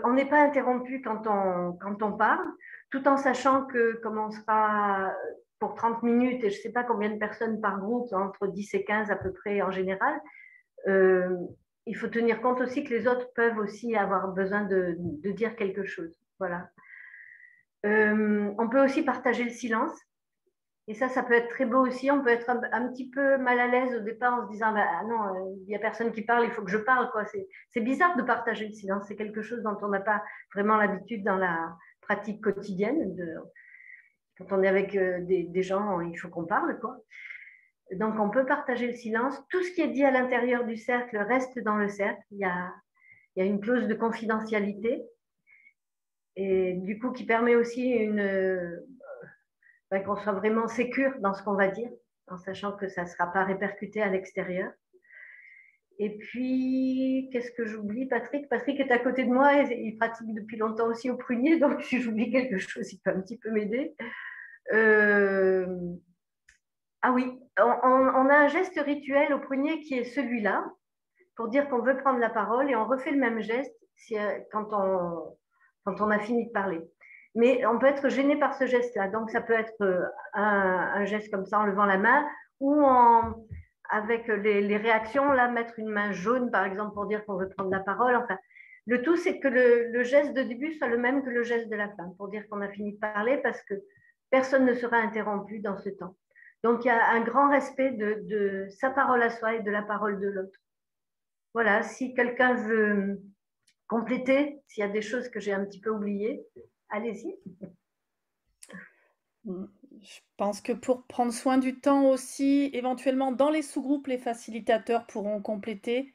On n'est pas interrompu quand on parle, tout en sachant que comme on sera pour 30 minutes, et je ne sais pas combien de personnes par groupe, entre 10 et 15 à peu près en général, il faut tenir compte aussi que les autres peuvent aussi avoir besoin de dire quelque chose. Voilà. On peut aussi partager le silence. Et ça peut être très beau aussi. On peut être un petit peu mal à l'aise au départ en se disant bah, non, il n'y a personne qui parle, il faut que je parle, quoi. C'est bizarre de partager le silence. C'est quelque chose dont on n'a pas vraiment l'habitude dans la pratique quotidienne. Quand on est avec des gens, il faut qu'on parle, quoi. Donc, on peut partager le silence. Tout ce qui est dit à l'intérieur du cercle reste dans le cercle. Il y a une clause de confidentialité et du coup qui permet aussi qu'on soit vraiment sécure dans ce qu'on va dire, en sachant que ça ne sera pas répercuté à l'extérieur. Et puis, qu'est-ce que j'oublie, Patrick? Patrick est à côté de moi et il pratique depuis longtemps aussi au prunier, donc si j'oublie quelque chose, il peut un petit peu m'aider. Ah oui, on a un geste rituel au prunier qui est celui-là, pour dire qu'on veut prendre la parole et on refait le même geste quand on a fini de parler. Mais on peut être gêné par ce geste-là. Donc, ça peut être un geste comme ça en levant la main ou avec les réactions, là, mettre une main jaune, par exemple, pour dire qu'on veut prendre la parole. Enfin, le tout, c'est que le geste de début soit le même que le geste de la fin, pour dire qu'on a fini de parler parce que personne ne sera interrompu dans ce temps. Donc, il y a un grand respect de sa parole à soi et de la parole de l'autre. Voilà, si quelqu'un veut compléter, s'il y a des choses que j'ai un petit peu oubliées, allez-y. Je pense que pour prendre soin du temps aussi, éventuellement dans les sous-groupes, les facilitateurs pourront compléter.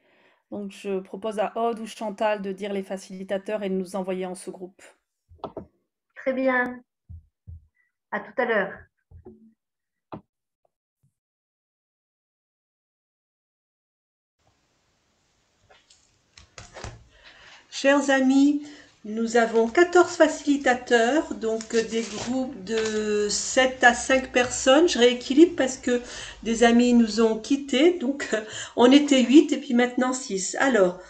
Donc je propose à Aude ou Chantal de dire les facilitateurs et de nous envoyer en sous-groupe. Très bien. À tout à l'heure. Chers amis, nous avons 14 facilitateurs, donc des groupes de 7 à 5 personnes. Je rééquilibre parce que des amis nous ont quittés, donc on était 8 et puis maintenant 6. Alors,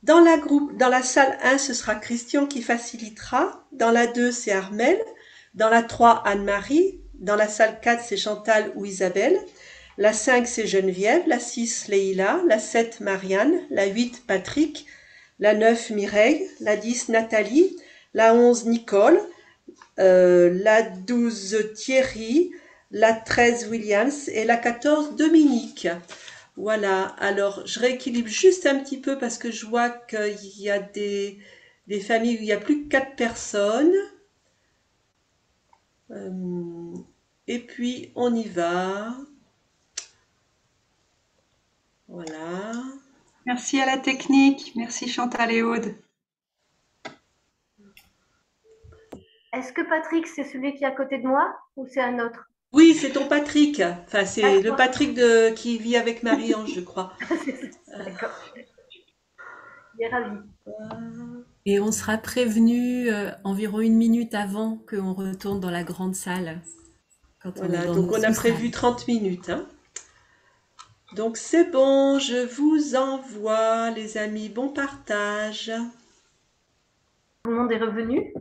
dans la salle 1, ce sera Christian qui facilitera. Dans la 2, c'est Armel. Dans la 3, Anne-Marie. Dans la salle 4, c'est Chantal ou Isabelle. La 5, c'est Geneviève. La 6, Leïla. La 7, Marianne. La 8, Patrick. La 9, Mireille. La 10, Nathalie. La 11, Nicole. La 12, Thierry. La 13, Williams. Et la 14, Dominique. Voilà, alors je rééquilibre juste un petit peu parce que je vois qu'il y a des familles où il y a plus que 4 personnes. Et puis on y va. Voilà. Merci à la technique. Merci Chantal et Aude. Est-ce que Patrick, c'est celui qui est à côté de moi ou c'est un autre? Oui, c'est ton Patrick. Enfin, c'est le Patrick qui vit avec Marie-Ange, je crois. D'accord. Il est ravi. Et on sera prévenu environ 1 minute avant qu'on retourne dans la grande salle. Voilà, donc on a prévu 30 minutes. Hein. Donc c'est bon, je vous envoie, les amis, bon partage. Tout le monde est revenu?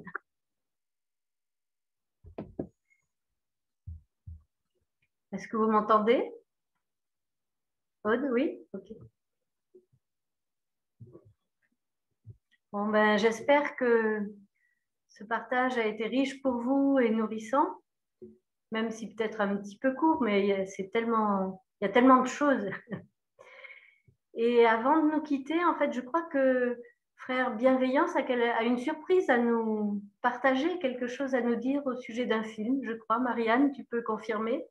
Est-ce que vous m'entendez? Aude, oui? Ok. Bon, ben, j'espère que ce partage a été riche pour vous et nourrissant, même si peut-être un petit peu court, mais il y a tellement de choses. Et avant de nous quitter, en fait, je crois que Frère Bienveillance a une surprise à nous partager, quelque chose à nous dire au sujet d'un film, je crois. Marianne, tu peux confirmer?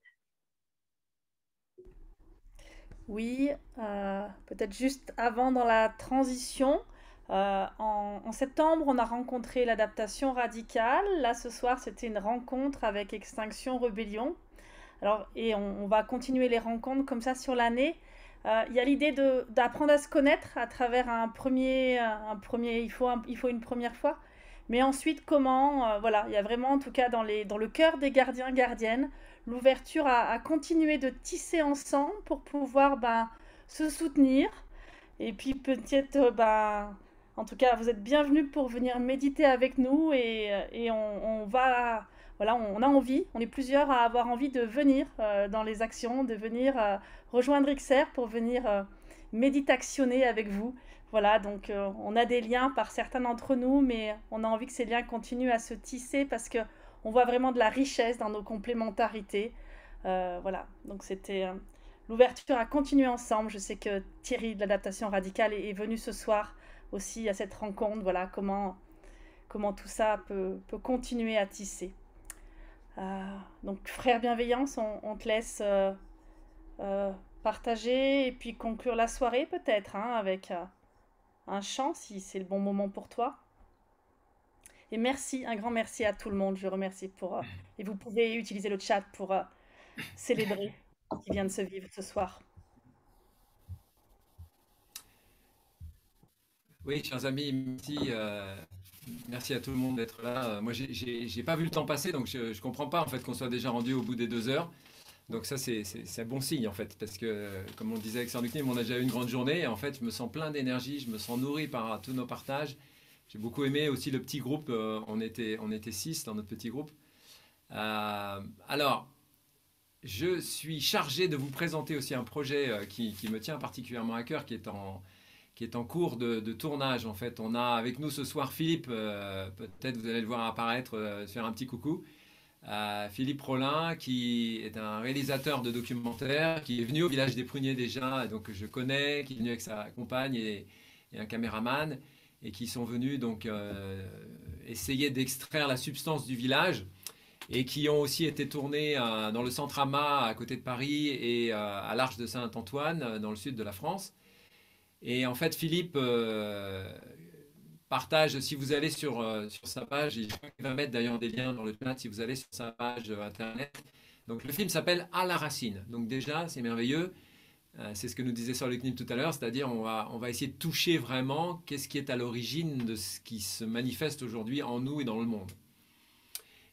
Oui, peut-être juste avant dans la transition. En septembre, on a rencontré l'adaptation radicale. Là, ce soir, c'était une rencontre avec Extinction Rebellion. Alors, et on va continuer les rencontres comme ça sur l'année. Il y a l'idée d'apprendre à se connaître à travers il faut une première fois. Mais ensuite, comment, voilà, il y a vraiment, en tout cas, dans le cœur des gardiens, gardiennes, l'ouverture à continuer de tisser ensemble pour pouvoir se soutenir. Et puis peut-être, en tout cas, vous êtes bienvenus pour venir méditer avec nous et on va, voilà, on a envie, on est plusieurs à avoir envie de venir dans les actions, de venir rejoindre XR pour venir méditactionner avec vous. Voilà, donc on a des liens par certains d'entre nous, mais on a envie que ces liens continuent à se tisser parce que on voit vraiment de la richesse dans nos complémentarités. Voilà, donc c'était l'ouverture à continuer ensemble. Je sais que Thierry de l'adaptation radicale est venu ce soir aussi à cette rencontre. Voilà, comment tout ça peut continuer à tisser. Donc, Frère Bienveillance, on te laisse partager et puis conclure la soirée peut-être avec un chant si c'est le bon moment pour toi. Et merci, un grand merci à tout le monde. Je remercie et vous pouvez utiliser le chat pour célébrer ce qui vient de se vivre ce soir. Oui, chers amis, merci à tout le monde d'être là. Moi, j'ai pas vu le temps passer, donc je comprends pas en fait qu'on soit déjà rendu au bout des 2 heures. Donc ça, c'est un bon signe en fait, parce que comme on le disait avec Sœur Lucny, on a déjà eu une grande journée. Et en fait, je me sens plein d'énergie, je me sens nourri par tous nos partages. J'ai beaucoup aimé aussi le petit groupe, on était 6 dans notre petit groupe. Alors, je suis chargé de vous présenter aussi un projet qui me tient particulièrement à cœur, qui est en cours de tournage. En fait, on a avec nous ce soir Philippe, peut-être vous allez le voir apparaître, faire un petit coucou. Philippe Rollin, qui est un réalisateur de documentaires, qui est venu au village des Pruniers déjà, donc que je connais, qui est venu avec sa compagne et un caméraman, et qui sont venus donc essayer d'extraire la substance du village, et qui ont aussi été tournés dans le centre Ama, à côté de Paris, et à l'Arche de Saint-Antoine, dans le sud de la France. Et en fait, Philippe partage, si vous allez sur sa page, il va mettre d'ailleurs des liens dans le chat si vous allez sur sa page internet. Donc le film s'appelle À la racine. Donc déjà, c'est merveilleux. C'est ce que nous disait Sir Le CNIM tout à l'heure, c'est-à-dire on va essayer de toucher vraiment qu'est-ce qui est à l'origine de ce qui se manifeste aujourd'hui en nous et dans le monde.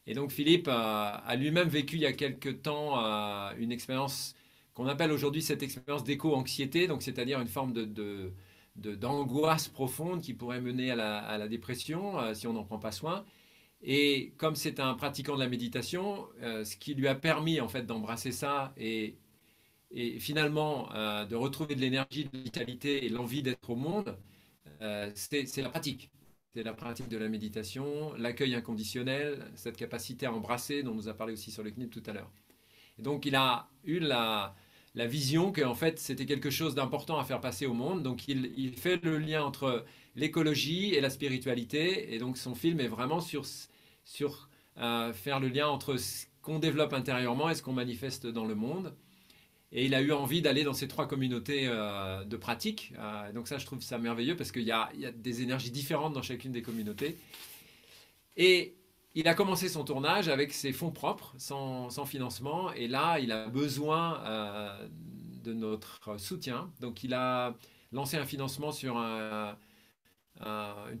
Et donc Philippe a lui-même vécu il y a quelque temps une expérience qu'on appelle aujourd'hui cette expérience d'éco-anxiété, donc c'est-à-dire une forme d'angoisse profonde qui pourrait mener à la dépression si on n'en prend pas soin. Et comme c'est un pratiquant de la méditation, ce qui lui a permis en fait d'embrasser ça et finalement de retrouver de l'énergie, de la vitalité et l'envie d'être au monde, c'est la pratique. C'est la pratique de la méditation, l'accueil inconditionnel, cette capacité à embrasser dont nous a parlé aussi sur le CNIP tout à l'heure. Et donc il a eu la vision que en fait, c'était quelque chose d'important à faire passer au monde. Donc il fait le lien entre l'écologie et la spiritualité. Et donc son film est vraiment sur faire le lien entre ce qu'on développe intérieurement et ce qu'on manifeste dans le monde. Et il a eu envie d'aller dans ces 3 communautés de pratique. Donc ça, je trouve ça merveilleux parce qu'il y a des énergies différentes dans chacune des communautés. Et il a commencé son tournage avec ses fonds propres, sans financement. Et là, il a besoin de notre soutien. Donc il a lancé un financement sur une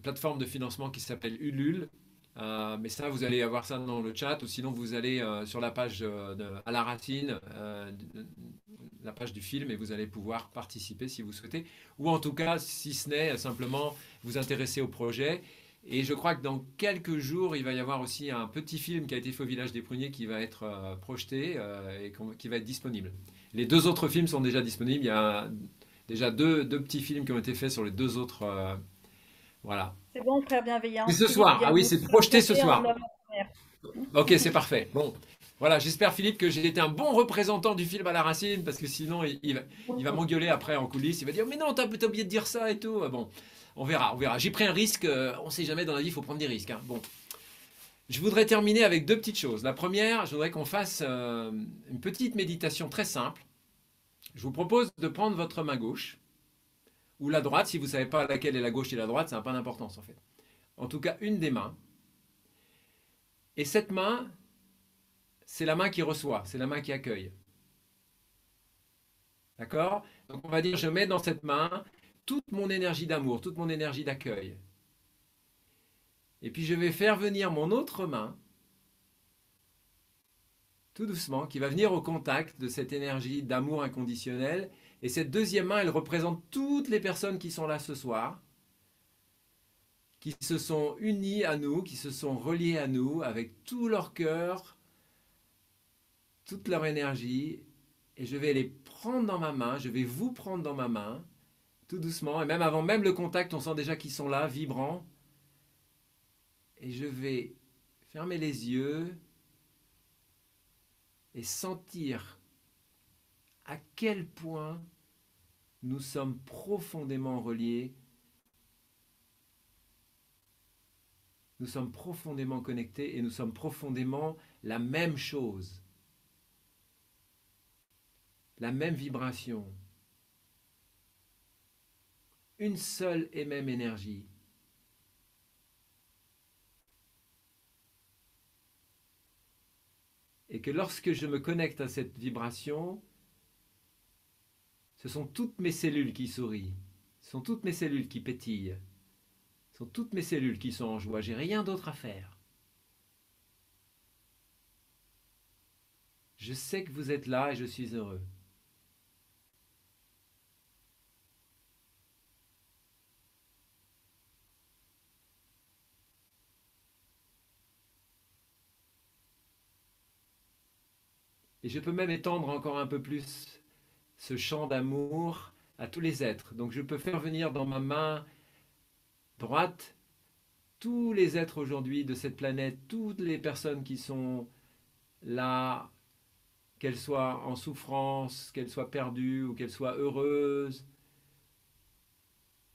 plateforme de financement qui s'appelle Ulule. Mais ça, vous allez avoir ça dans le chat, ou sinon vous allez sur la page à la racine, la page du film, et vous allez pouvoir participer si vous souhaitez, ou en tout cas, si ce n'est simplement vous intéresser au projet. Et je crois que dans quelques jours, il va y avoir aussi un petit film qui a été fait au village des Pruniers qui va être projeté et qui va être disponible. Les 2 autres films sont déjà disponibles. Il y a déjà deux petits films qui ont été faits sur les 2 autres. Voilà. C'est bon, frère bienveillant. C'est ce soir. Ah oui, c'est projeté ce soir. Ok, c'est parfait. Bon, voilà, j'espère Philippe que j'ai été un bon représentant du film À la racine, parce que sinon il va m'engueuler après en coulisses. Il va dire mais non, t'as oublié de dire ça et tout. Bon, on verra. J'ai pris un risque. On ne sait jamais dans la vie, il faut prendre des risques. Hein. Bon, je voudrais terminer avec 2 petites choses. La première, je voudrais qu'on fasse une petite méditation très simple. Je vous propose de prendre votre main gauche ou la droite, si vous ne savez pas laquelle est la gauche et la droite, ça n'a pas d'importance en fait. En tout cas, une des mains. Et cette main, c'est la main qui reçoit, c'est la main qui accueille. D'accord? Donc on va dire, je mets dans cette main toute mon énergie d'amour, toute mon énergie d'accueil. Et puis je vais faire venir mon autre main, tout doucement, qui va venir au contact de cette énergie d'amour inconditionnel. Et cette deuxième main, elle représente toutes les personnes qui sont là ce soir, qui se sont unies à nous, qui se sont reliées à nous avec tout leur cœur, toute leur énergie. Et je vais les prendre dans ma main, je vais vous prendre dans ma main, tout doucement. Et même avant même le contact, on sent déjà qu'ils sont là, vibrants. Et je vais fermer les yeux et sentir à quel point nous sommes profondément reliés, nous sommes profondément connectés et nous sommes profondément la même chose, la même vibration, une seule et même énergie. Et que lorsque je me connecte à cette vibration, ce sont toutes mes cellules qui sourient, ce sont toutes mes cellules qui pétillent, ce sont toutes mes cellules qui sont en joie, j'ai rien d'autre à faire. Je sais que vous êtes là et je suis heureux. Et je peux même étendre encore un peu plus ce champ d'amour à tous les êtres. Donc je peux faire venir dans ma main droite tous les êtres aujourd'hui de cette planète, toutes les personnes qui sont là, qu'elles soient en souffrance, qu'elles soient perdues ou qu'elles soient heureuses,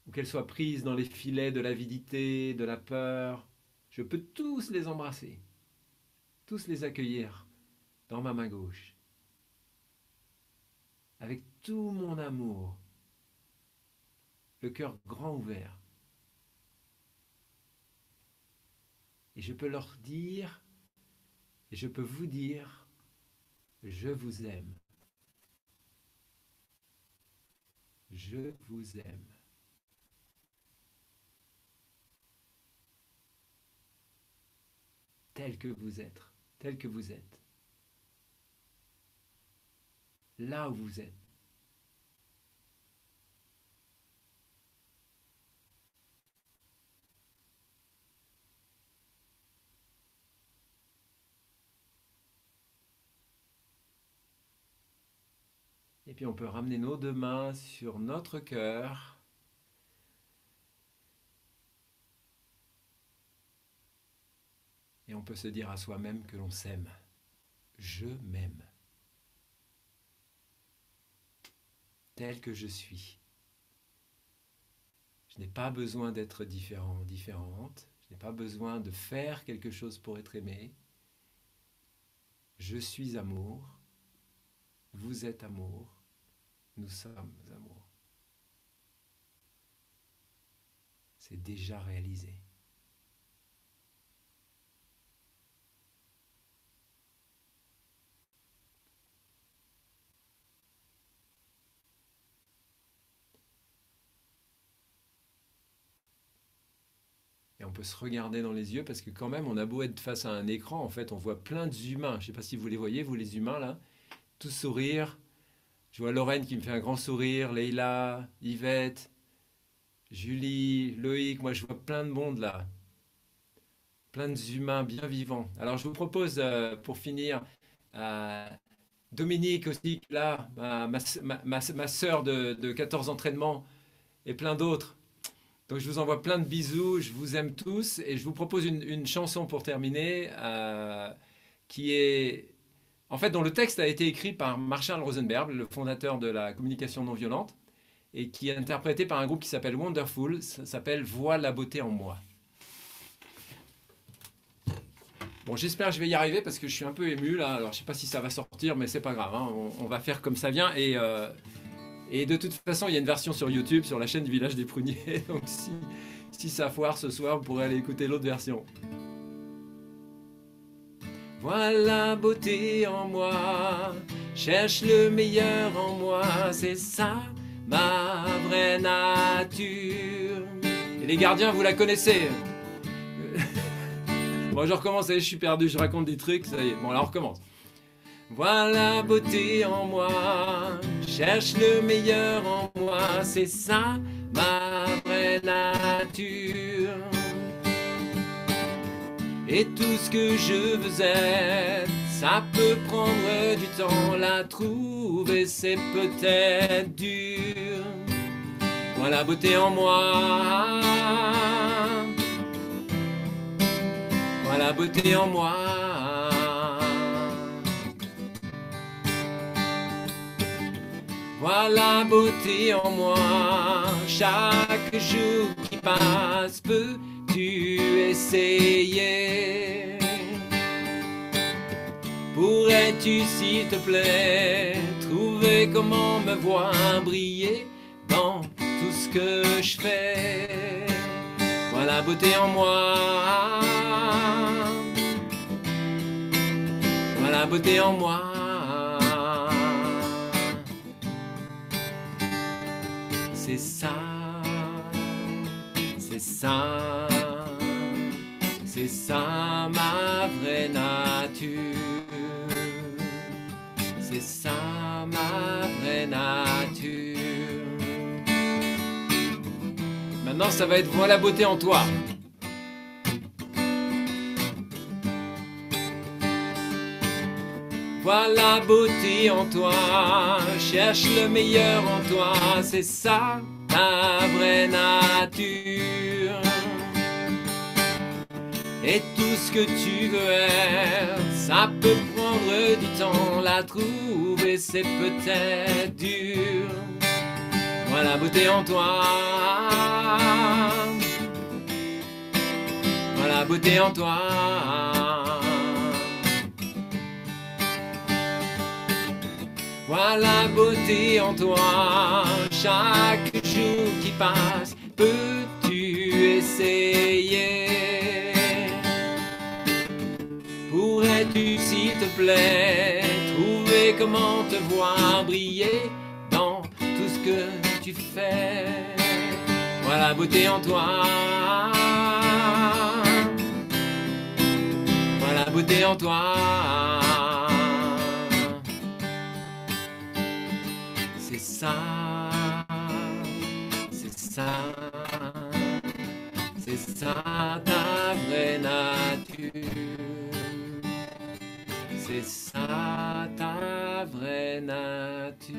ou qu'elles soient prises dans les filets de l'avidité, de la peur. Je peux tous les embrasser, tous les accueillir dans ma main gauche, avec tout mon amour, le cœur grand ouvert. Et je peux leur dire, et je peux vous dire, je vous aime. Je vous aime. Tel que vous êtes, tel que vous êtes. Là où vous êtes. Et puis on peut ramener nos deux mains sur notre cœur. Et on peut se dire à soi-même que l'on s'aime. Je m'aime. Tel que je suis. Je n'ai pas besoin d'être différent, différente. Je n'ai pas besoin de faire quelque chose pour être aimé. Je suis amour. Vous êtes amour. Nous sommes amour. C'est déjà réalisé. Et on peut se regarder dans les yeux parce que quand même, on a beau être face à un écran, en fait, on voit plein d'humains. Je ne sais pas si vous les voyez, vous les humains là, tous sourire. Je vois Lorraine qui me fait un grand sourire, Leïla, Yvette, Julie, Loïc. Moi, je vois plein de monde là. Plein d'humains bien vivants. Alors, je vous propose, pour finir, Dominique aussi, là, ma sœur de 14 entraînements et plein d'autres. Donc je vous envoie plein de bisous, je vous aime tous et je vous propose une chanson pour terminer qui est, en fait, dont le texte a été écrit par Marshall Rosenberg, le fondateur de la communication non violente, et qui est interprété par un groupe qui s'appelle Wonderful, ça s'appelle Vois la beauté en moi. Bon, j'espère que je vais y arriver parce que je suis un peu ému là, alors je ne sais pas si ça va sortir, mais c'est pas grave, hein. On va faire comme ça vient et de toute façon, il y a une version sur YouTube, sur la chaîne du Village des Pruniers. Donc si ça foire ce soir, vous pourrez aller écouter l'autre version. Vois la beauté en moi, cherche le meilleur en moi, c'est ça ma vraie nature. Et les gardiens, vous la connaissez. Bon, je recommence, je suis perdu, je raconte des trucs, ça y est. Bon, alors on recommence. Vois la beauté en moi, cherche le meilleur en moi, c'est ça ma vraie nature. Et tout ce que je veux être, ça peut prendre du temps, la trouver c'est peut-être dur. Vois la beauté en moi, vois la beauté en moi. Vois la beauté en moi, chaque jour qui passe, peux-tu essayer? Pourrais-tu, s'il te plaît, trouver comment me voir briller dans tout ce que je fais? Vois la beauté en moi, vois la beauté en moi. C'est ça, c'est ça, c'est ça ma vraie nature. C'est ça ma vraie nature. Maintenant, ça va être vois la beauté en toi. Vois la beauté en toi, cherche le meilleur en toi, c'est ça ta vraie nature. Et tout ce que tu veux être, ça peut prendre du temps, la trouver c'est peut-être dur. Vois la beauté en toi, vois la beauté en toi. Vois la beauté en toi, chaque jour qui passe, peux-tu essayer? Pourrais-tu, s'il te plaît, trouver comment te voir briller dans tout ce que tu fais? Vois la beauté en toi, vois la beauté en toi. C'est ça, c'est ça, c'est ça ta vraie nature. C'est ça ta vraie nature.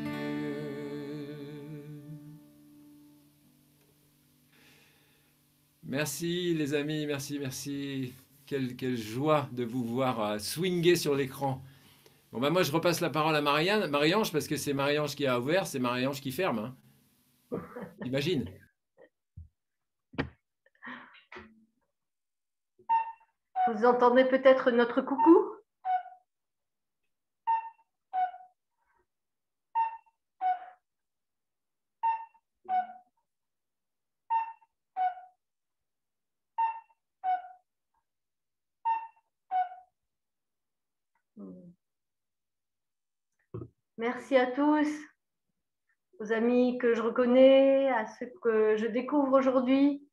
Merci les amis, merci, merci. Quelle joie de vous voir swinguer sur l'écran. Bon ben moi je repasse la parole à Marie-Ange parce que c'est Marie-Ange qui a ouvert, c'est Marie-Ange qui ferme. Hein. Imagine. Vous entendez peut-être notre coucou? Merci à tous, aux amis que je reconnais, à ceux que je découvre aujourd'hui,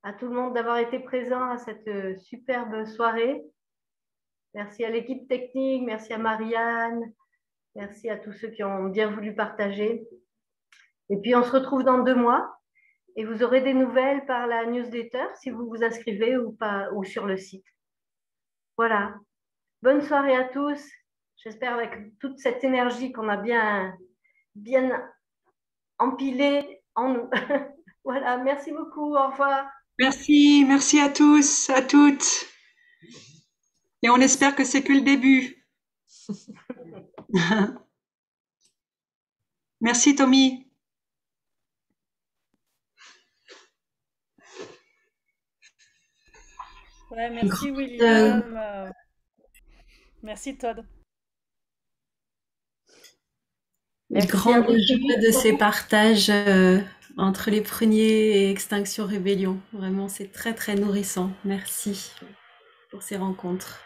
à tout le monde d'avoir été présent à cette superbe soirée. Merci à l'équipe technique, merci à Marianne, merci à tous ceux qui ont bien voulu partager. Et puis on se retrouve dans 2 mois et vous aurez des nouvelles par la newsletter si vous vous inscrivez ou pas, ou sur le site. Voilà. Bonne soirée à tous. J'espère avec toute cette énergie qu'on a bien empilée en nous. Voilà, merci beaucoup. Au revoir. Merci, merci à tous, à toutes. Et on espère que c'est que le début. Merci Tommy. Ouais, merci William. Merci Todd. Une grande joie de ces partages entre les pruniers et Extinction Rébellion. Vraiment, c'est très très nourrissant. Merci pour ces rencontres.